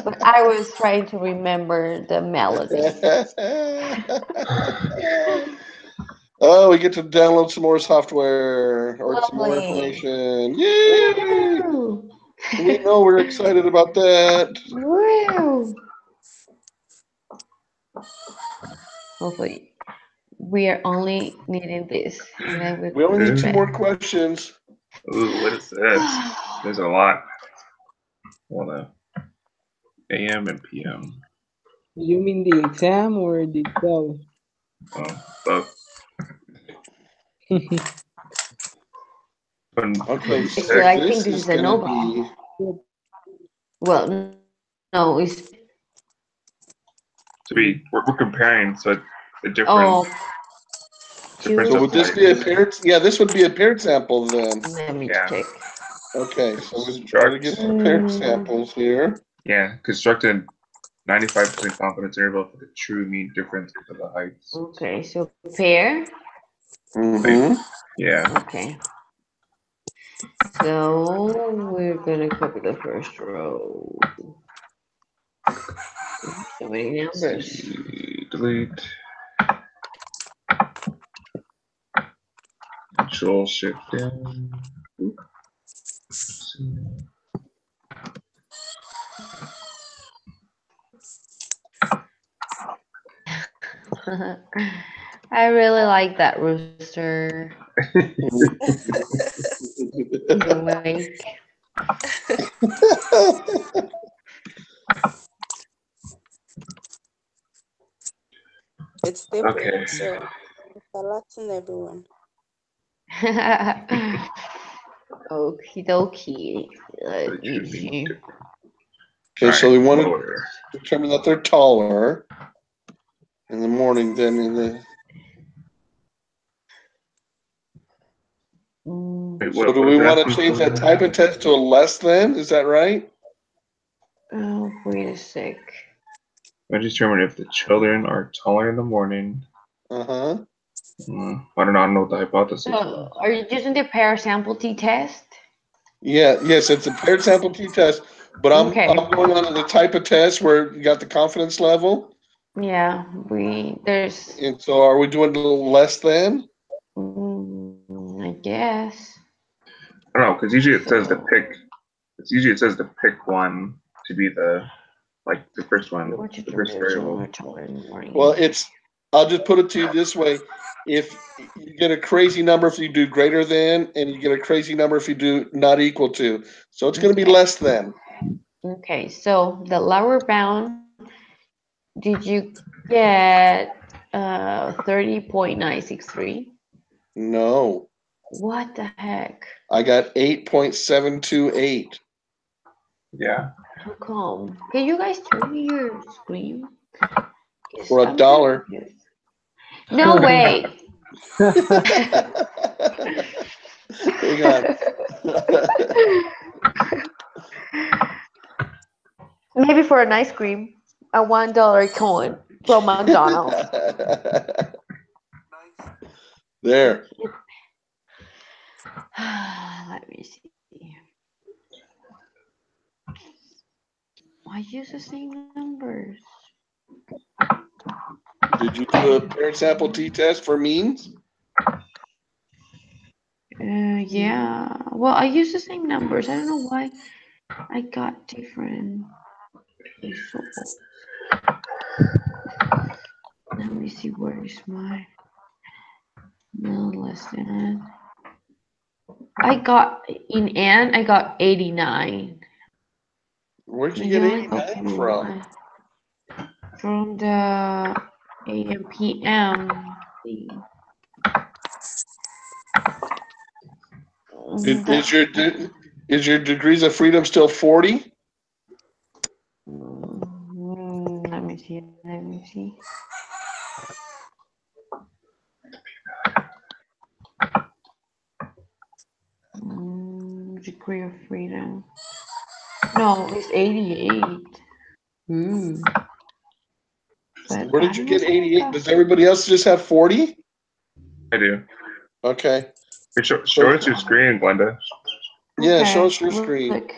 but I was trying to remember the melody. Oh, we get to download some more software or some more Lovely. information. Yay! Woo! We know we're excited about that. Woo! Hopefully, we are only needing this, and then We only need 2 bet. more questions. Ooh, what is this? There's a lot. Hold on. AM and PM. You mean the exam or the Excel? Oh, both. Okay, So so I think this this is is a going to no-go. be. Well, no, it's we're comparing, so the different. oh. different So would this be a subtypes. paired? Yeah, this would be a paired sample then. Let me Yeah. check. Okay, so we try to get some paired samples here. Yeah, constructed 95% confidence interval for the true mean difference of the heights. Okay, so pair. Mm-hmm. Yeah. Okay. So we're gonna copy the first row. So many numbers. Delete. Control Shift down. Oops. I really like that rooster. Awake. It's different, Okay. so relaxing everyone. Okie dokie. Let me see. Okay, so we want to lower. determine that they're taller in the morning than in the. Wait, So what, do what we is want to asking change for? that type of test to a less than? Is that right? Oh, wait a sec. I determine if the children are taller in the morning. Uh-huh. I don't know what the hypothesis is. So, are you using the pair sample t-test? Yeah, yes, it's a paired sample t-test, but I'm Okay. going on to the type of test where you got the confidence level. Yeah, there's. And so are we doing a little less than? I guess. I don't know, because usually it says to pick. Usually it says to pick one to be the first one, the first variable. Well, I'll just put it to you this way. If you get a crazy number if you do greater than, and you get a crazy number if you do not equal to. So it's going to be less than. Okay, so the lower bound, did you get 30.963? No. What the heck? I got 8.728. Yeah. How come? Can you guys turn me your screen? For I'm $1. confused. No way. Hang on. Maybe for an ice cream, a $1 coin from McDonald's. There. Let me see. I use the same numbers. Did you do a paired sample t-test for means? Yeah. Well, I use the same numbers. I don't know why I got different results. Let me see, where is my no less than. I got in N, I got 89. Where'd you get 89 from? From the AM/PM thing. Is your degrees of freedom still 40? Let me see. Let me see. Degree of freedom. No, it's 88. But where did you get 88? Does everybody else just have 40? I do. Okay. Show us your screen, Glenda. Yeah, Okay, show us your screen. Look.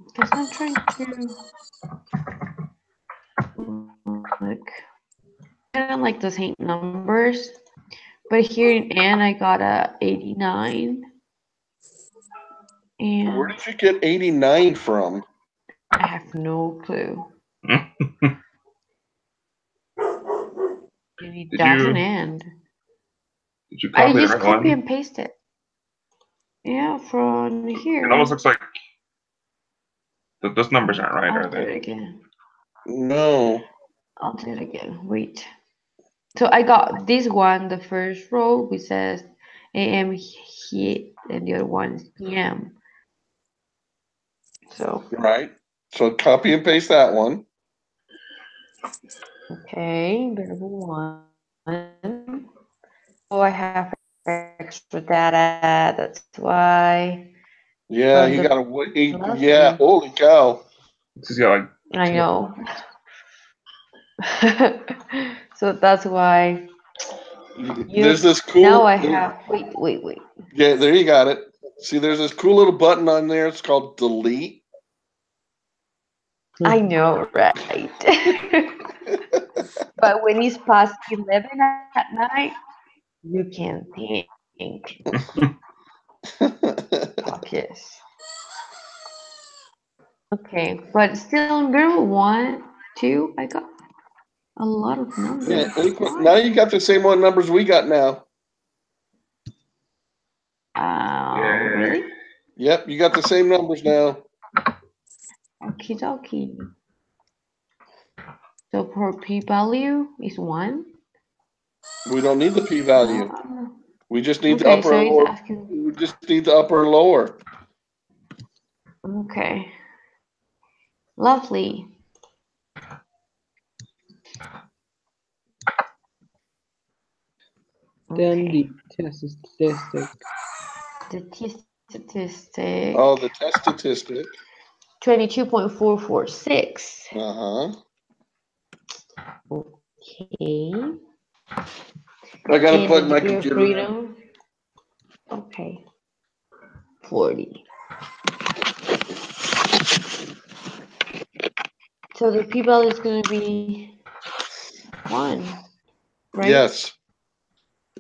Because I'm trying to look. Kind of like the same numbers, but here in N I got a 89. And where did you get 89 from? I have no clue. It doesn't end. Did you copy I the just right copy one? and paste it. Yeah, from here. It almost looks like those numbers aren't right, I'll are do it they? again. No. I'll do it again. Wait. So I got this one, the first row, which says AM heat, and the other one is PM. So. Right. So copy and paste that one. Okay, variable one. Oh, I have extra data. That's why. Yeah, From you the got to. plus Yeah, one. holy cow. This got like. I know. So that's why There's this cool. Now I have. Wait. Yeah, there you got it. See, there's this cool little button on there. It's called delete. I know, right? But when it's past 11 at night, you can't think. Focus. Okay, but still in group 1, 2, I got a lot of numbers. Yeah, Why? now you got the same one numbers we got now. Really? Yep, you got the same numbers now. Okie dokie. So for p-value is 1. We don't need the p-value. We just need the Okay, upper so and it's lower. asking. We just need the upper and lower. Okay. Lovely. Then Okay. the test statistic. The t-statistic. Oh, the test statistic. 22.446. Uh-huh. Okay. I gotta And plug the my degree of computer in. freedom. Okay. 40. So the p-value is going to be 1, right? Yes.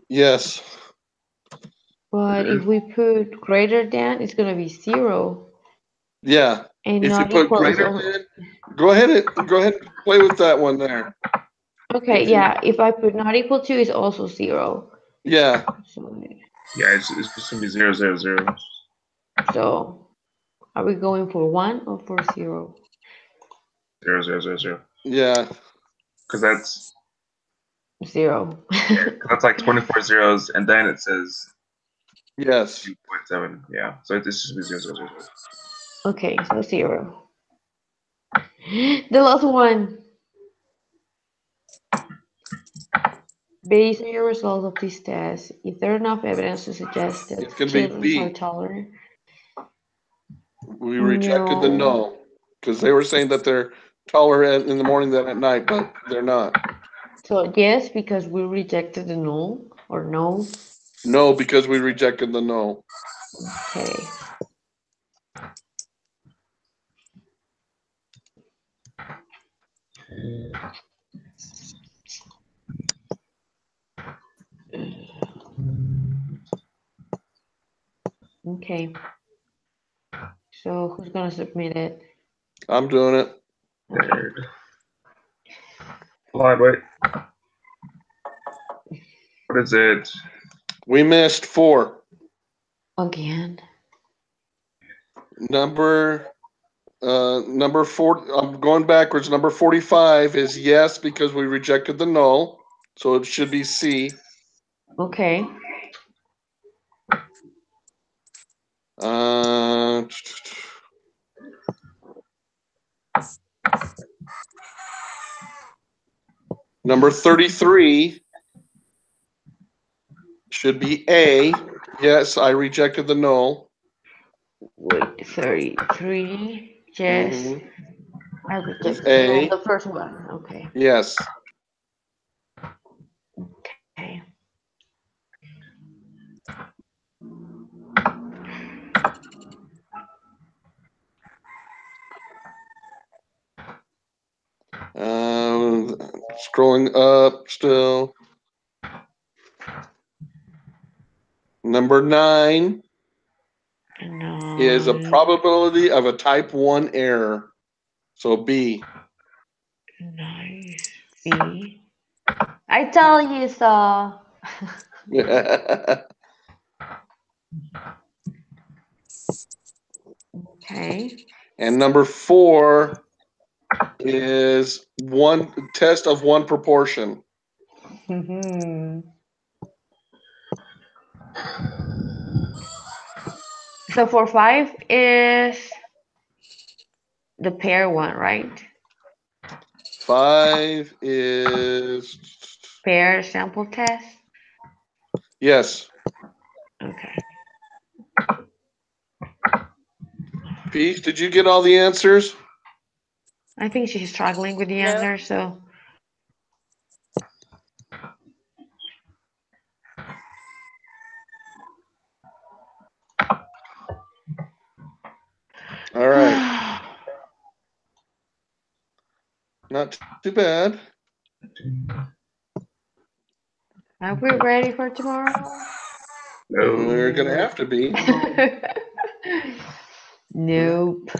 Yes. But if we put greater than, it's going to be 0. Yeah. And If you not put equal is greater only. than, go ahead and play with that one there. Okay, If you- yeah. If I put not equal to, it's also 0. Yeah. So, Yeah, it's just gonna be 0, 0, 0. so are we going for 1 or for 0? 0, 0, 0, 0. Yeah. Because that's 0. that's like 24 zeros, and then it says Yes. 2.7. Yeah, so it's just gonna be 0, 0, 0, 0. Okay, so 0. The last one. Based on your results of this test, is there enough evidence to suggest that It's gonna be children B. are tolerant? We rejected the no because they were saying that they're tolerant in the morning than at night, but they're not. So yes, because we rejected the null or no. No, because we rejected the no. Okay. Okay. So who's gonna submit it? I'm doing it. Nerd. Hold on, wait. What is it? We missed 4. Again. Number 4. I'm going backwards. Number 45 is yes because we rejected the null, so it should be C. Okay. Number 33 should be A. Yes, I rejected the null. Wait, 33. Yes. Mhm. I It's rejected A. the first one. Okay. Yes. Okay. Scrolling up still. Number 9 is a probability of a type 1 error. So B. Nice. B. I tell you so. Okay. And number 4 is one test of one proportion. So for 5 is the pair one, right? 5 is Pair sample test. yes. Okay. Peach, did you get all the answers? I think she's struggling with the No. answer, so Not too bad. Are we ready for tomorrow? We're gonna have to be. Nope.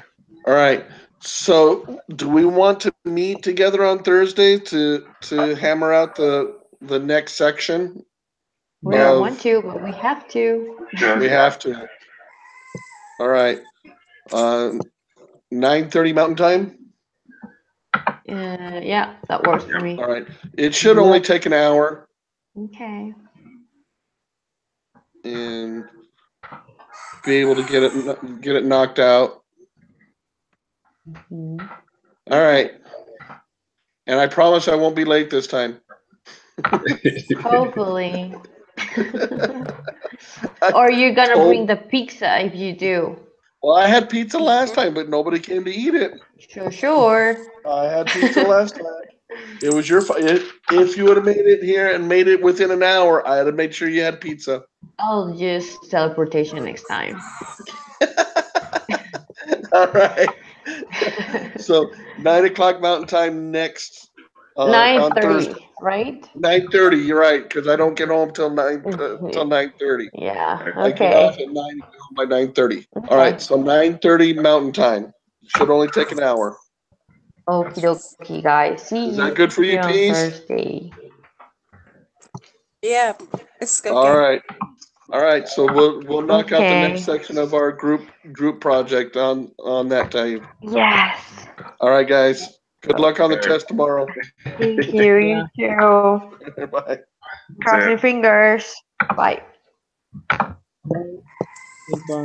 All right. So, do we want to meet together on Thursday to hammer out the next section? We don't Of- want to, but we have to. We have to. All right. 9:30 Mountain Time. Yeah, that works for me. All right. It should only take an hour, Okay. and be able to get it knocked out. Mhm. All right. And I promise I won't be late this time. Hopefully. Or you're gonna bring the pizza if you do. Well, I had pizza last time, but nobody came to eat it. Sure. I had pizza last time. It was your fault. If you would have made it here and made it within an hour, I'd have made sure you had pizza. I'll just teleportation next time. All right. So 9 o'clock Mountain Time next on 9:30, Thursday. right? 9:30. You're right, because I don't get home till 9:30. Yeah. I get off Okay. at 9 by 9:30. All Okay. right. So 9:30 Mountain Time should only take an hour. Okie dokie, guys. See Is you that good for you, on Peace? Thursday. Yeah, it's okay. All right. All right. So we'll knock out the Okay. next section of our group project on that time. Yes. All right, guys. Good luck on the test tomorrow. Thank you. You too. Bye. Cross your fingers. Bye. Goodbye.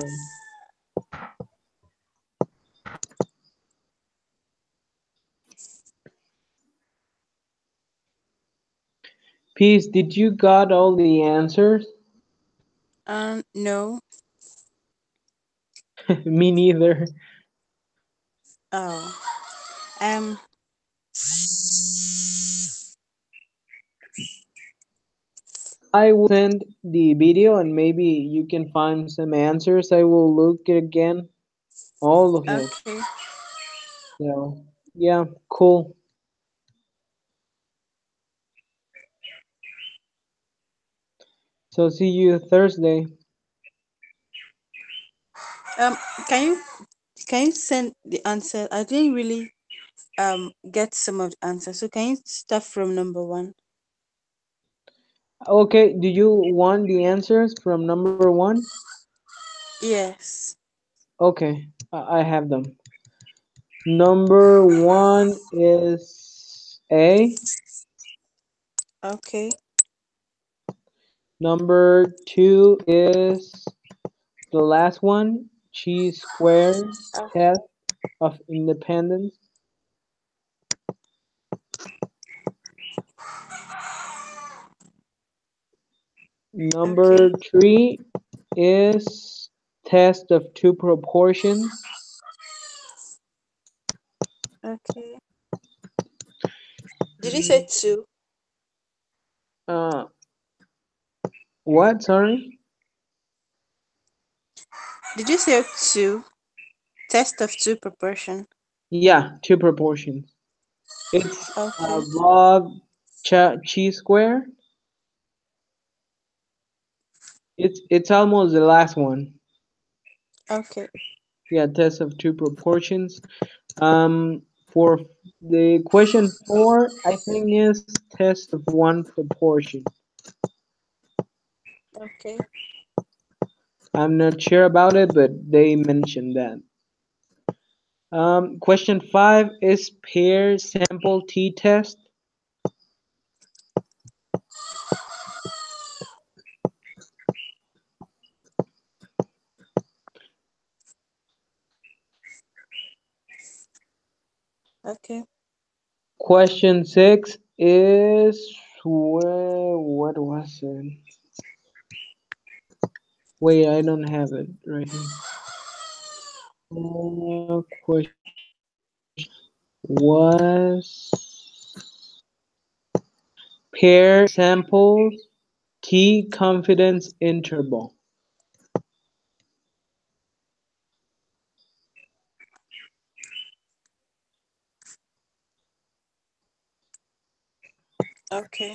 Peace, did you got all the answers? No. Me neither. Oh. I will send the video and maybe you can find some answers. I will look again. All of it. Okay. So, yeah, cool. So see you Thursday. Can you send the answer? I didn't really get some of the answers. So can you start from number 1? Okay, do you want the answers from number 1? Yes. Okay, I have them. Number 1 is A. Okay. Number 2 is the last one, chi-square test of independence. Number 3 is test of two proportions. Okay. Did you say 2? What? Sorry? Did you say 2? Test of 2 proportion. Yeah, two proportions. It's Okay. log chi-square. It's almost the last one. Okay. Yeah, test of two proportions. For the question 4, I think is test of one proportion. Okay. I'm not sure about it, but they mentioned that. Question 5 is pair sample t-test. Okay. Question 6 is what was it? Wait, I don't have it right here. Question was pair samples T confidence interval. Okay.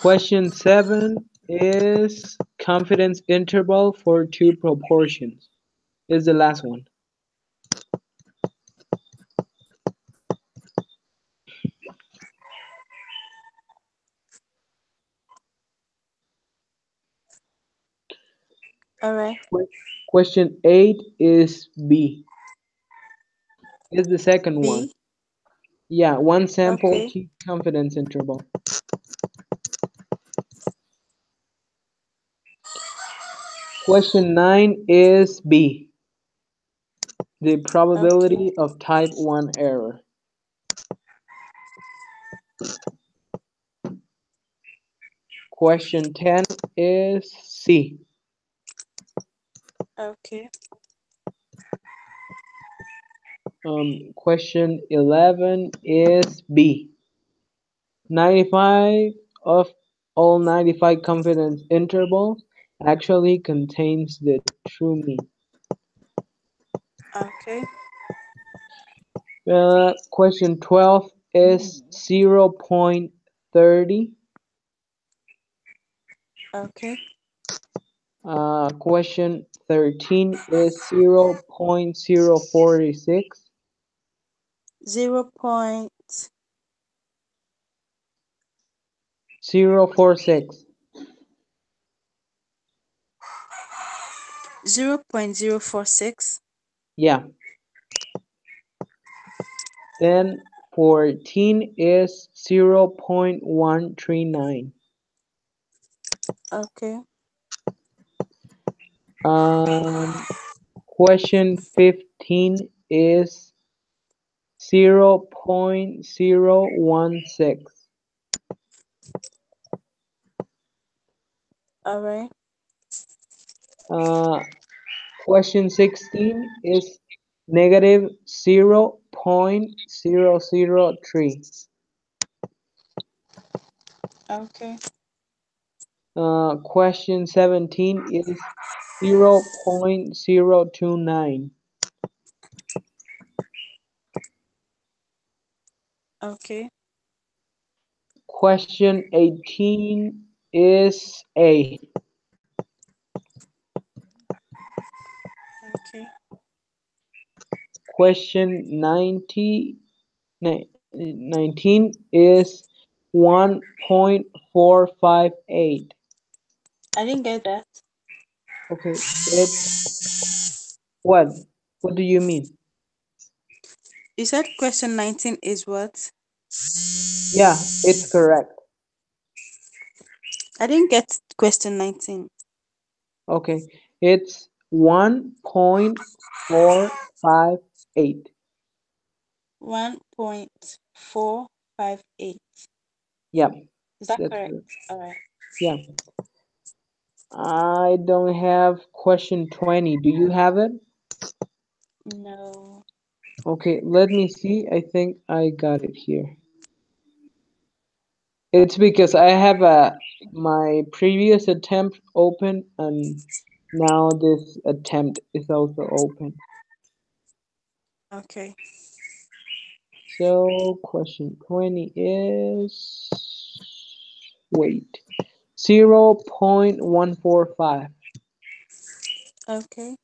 Question 7 is confidence interval for two proportions. Is the last one. All right. Question 8 is B. Is the second one. B. Yeah, one sample Okay. T confidence interval. Question 9 is B. The probability Okay. of type 1 error. Question 10 is C. Okay. Question 11 is B. 95 of all 95 confidence intervals actually contains the true mean. Okay. Question 12 is 0.30. Okay. Question 13 is 0.046. 0.046. 046. 0.046. Yeah. Then 14 is 0.139. Okay. Question 15 is 0.016. All right. Question 16 is negative 0.003. Okay. Question 17 is 0.029. Okay. Question 18 is A. Okay. Question 19 is 1.458. I didn't get that. Okay, it's what? What do you mean? You said question 19 is what? Yeah, it's correct. I didn't get question 19. Okay, it's 1.458. 1.458. Yeah, Is that that's correct? correct. All right. Yeah. I don't have question 20. Do you have it? No. Okay, let me see. I think I got it here. It's because I have my previous attempt open and now this attempt is also open. Okay. So question 20 is, wait, 0.145. Okay.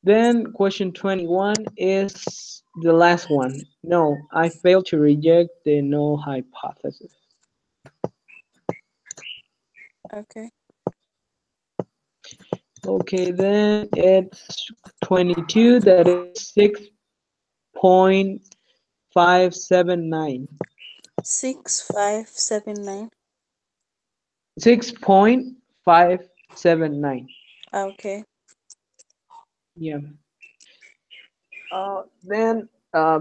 Then question 21 is the last one. No, I failed to reject the null hypothesis. Okay. Okay, then it's 22, that is 6.579. 6579. 6.579. Okay. Yeah. Then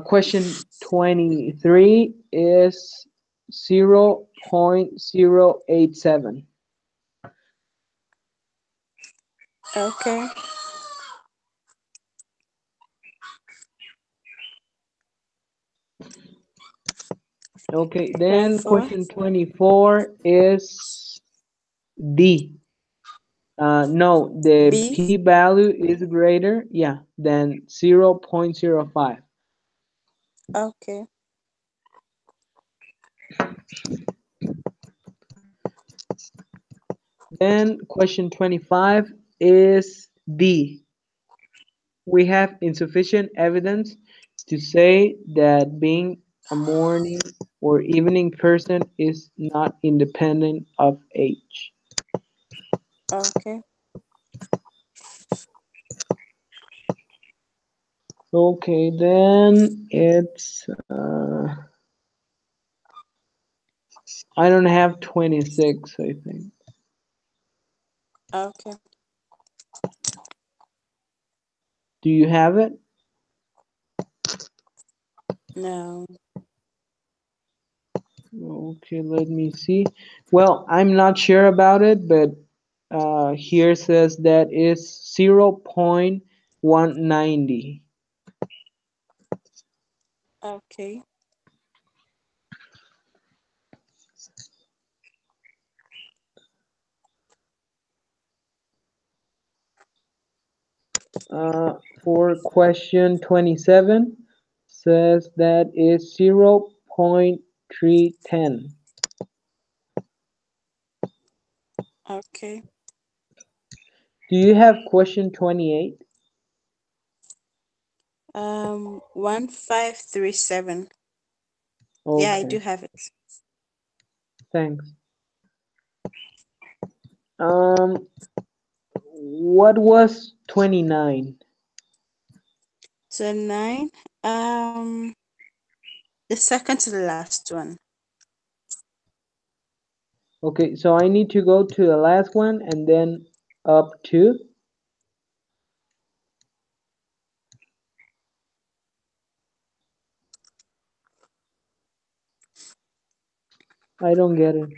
question 23 is 0.087. Okay. Okay, then 24. question 24 is D. No, the B. p-value is greater, yeah, than 0.05. Okay. Then question 25 is D. We have insufficient evidence to say that being a morning or evening person is not independent of age. Okay. Okay, then it's I don't have 26, I think. Okay. Do you have it? No. Okay, let me see. Well, I'm not sure about it, but here says that is 0.190. Okay. For question 27, says that is 0.310. Okay. Do you have question 28? 1537. Yeah, I do Okay, have it. thanks. What was 29? So 9. The second to the last one. Okay, so I need to go to the last one and then up to. I don't get it.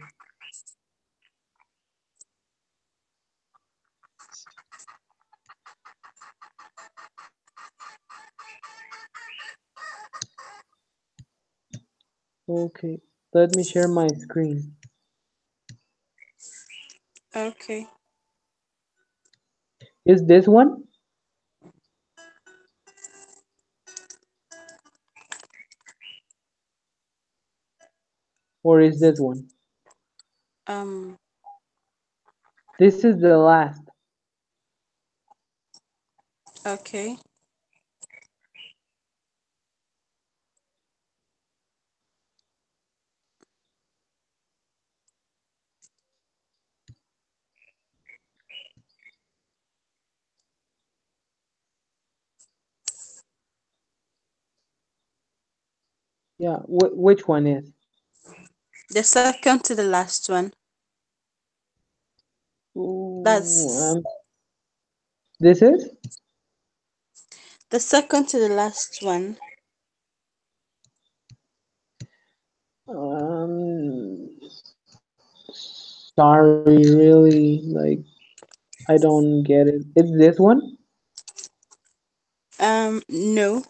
Okay, let me share my screen. Okay. Is this one? Or is this one? Um. This is the last. Okay. Yeah, which one is? The second to the last one. Ooh, That's this is? the second to the last one. Um, sorry, really, like, I don't get it. It's this one? No.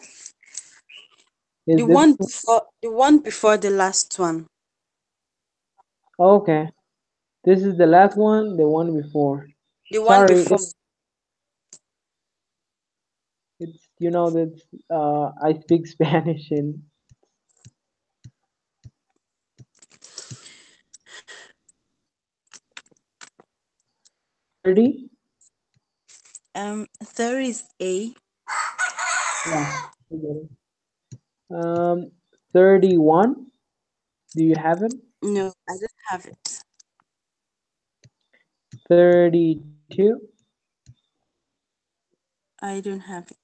Is this? The one before the last one. Okay. This is the last one, the one before. The one Sorry, before. it's that I speak Spanish and 30? There is A. Yeah, I get it. 31. Do you have it? No, I don't have it. 32. I don't have it.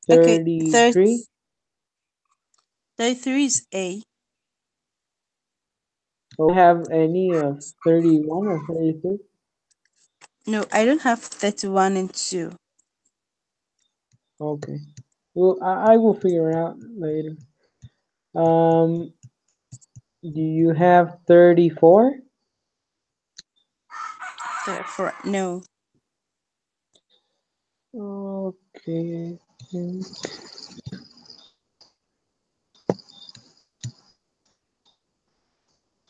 Okay, 33. 33 is A. Do you have any of 31 or 32? No, I don't have 31 and 2. Okay. Well, I will figure it out later. Um, do you have 34? Therefore, no. Okay.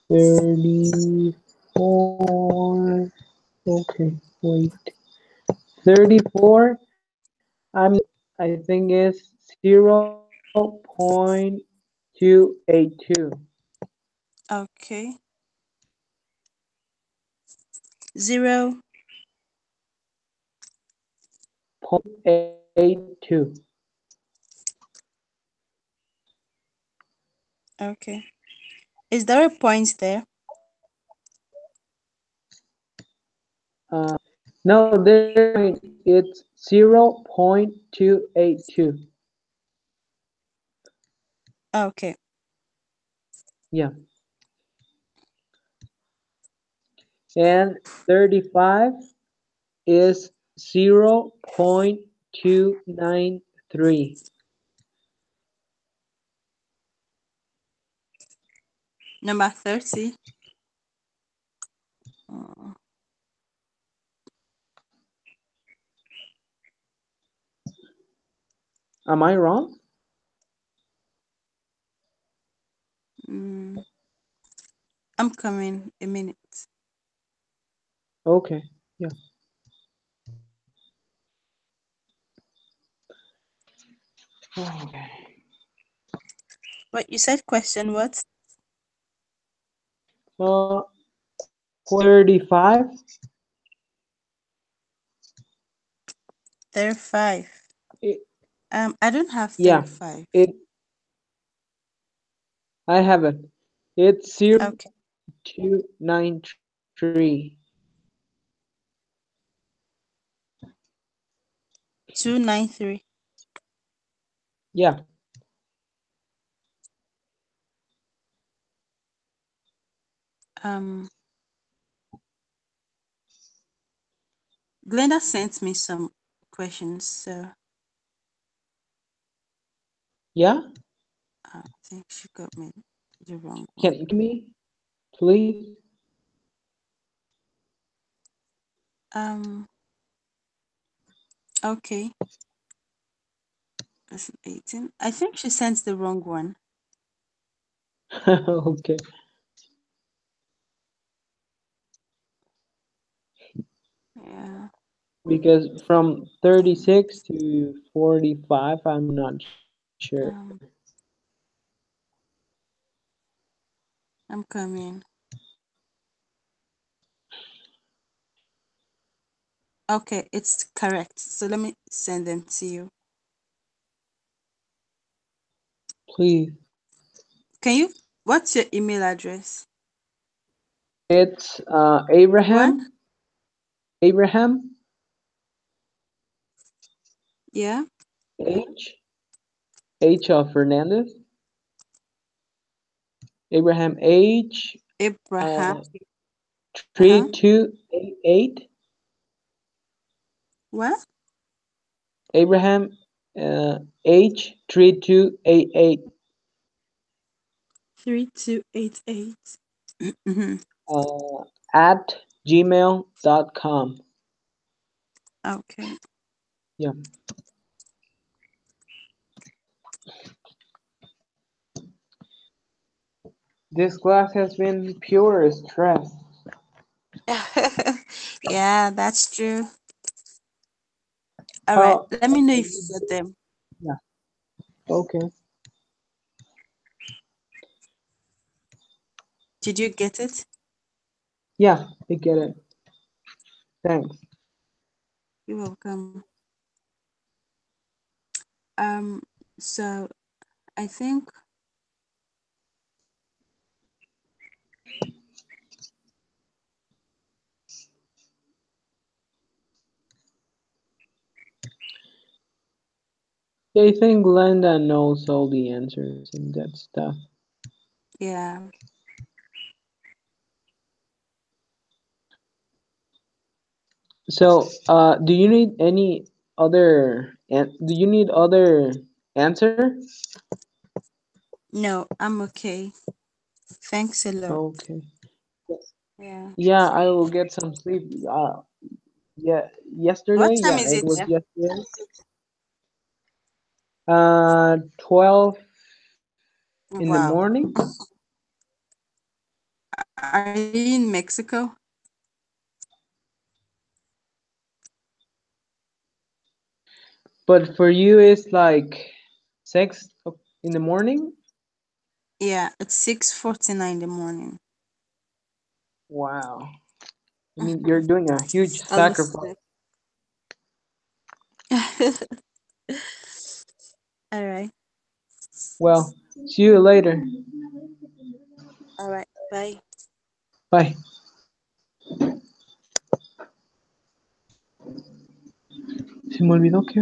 34. Okay, wait. 34, I think is 0.282. Okay. 0. 0.82. Okay. Is there a point there? No, it's 0.282. Okay. Yeah. And 35 is 0.293. Number 30. Uh, Am I wrong? mm, I'm coming a minute. Okay. Yeah. Okay. What you said question what? 35. 35. It, I don't have yeah. 35. I have it. It's Okay. 0.293. 293. Yeah. Um Glenda sent me some questions, so Yeah. I think she got me the wrong Can one. you give me, please? Um okay. Lesson 18. I think she sent the wrong one. Okay. Yeah. Because from 36 to 45, I'm not sure. I'm coming. Okay, it's correct. So let me send them to you. Please. Can you, what's your email address? It's What? Abraham Yeah. H of Fernandez. Abraham H Abraham. 3288. What? Abraham H 3288 3288. at gmail.com. Okay. Yeah. This class has been pure stress. Yeah, that's true. All right. How? Let me know if you got them. Yeah. Okay. Did you get it? Yeah, I get it. Thanks. You're welcome. So I think I think Glenda knows all the answers and that stuff. yeah. So, do you need any other? Do you need other answer? No, I'm okay. Thanks a lot. Okay. Yeah. Yeah, I will get some sleep. Yeah, What yesterday. time Yeah, is it it was there? yesterday. 12 in the Wow. morning. Are you in Mexico? But for you, it's like 6 in the morning? Yeah, it's 6:49 in the morning. Wow. I mean, you're doing a huge Almost sacrifice. six. All right. Well, see you later. All right. Bye. Bye. Se me olvidó que...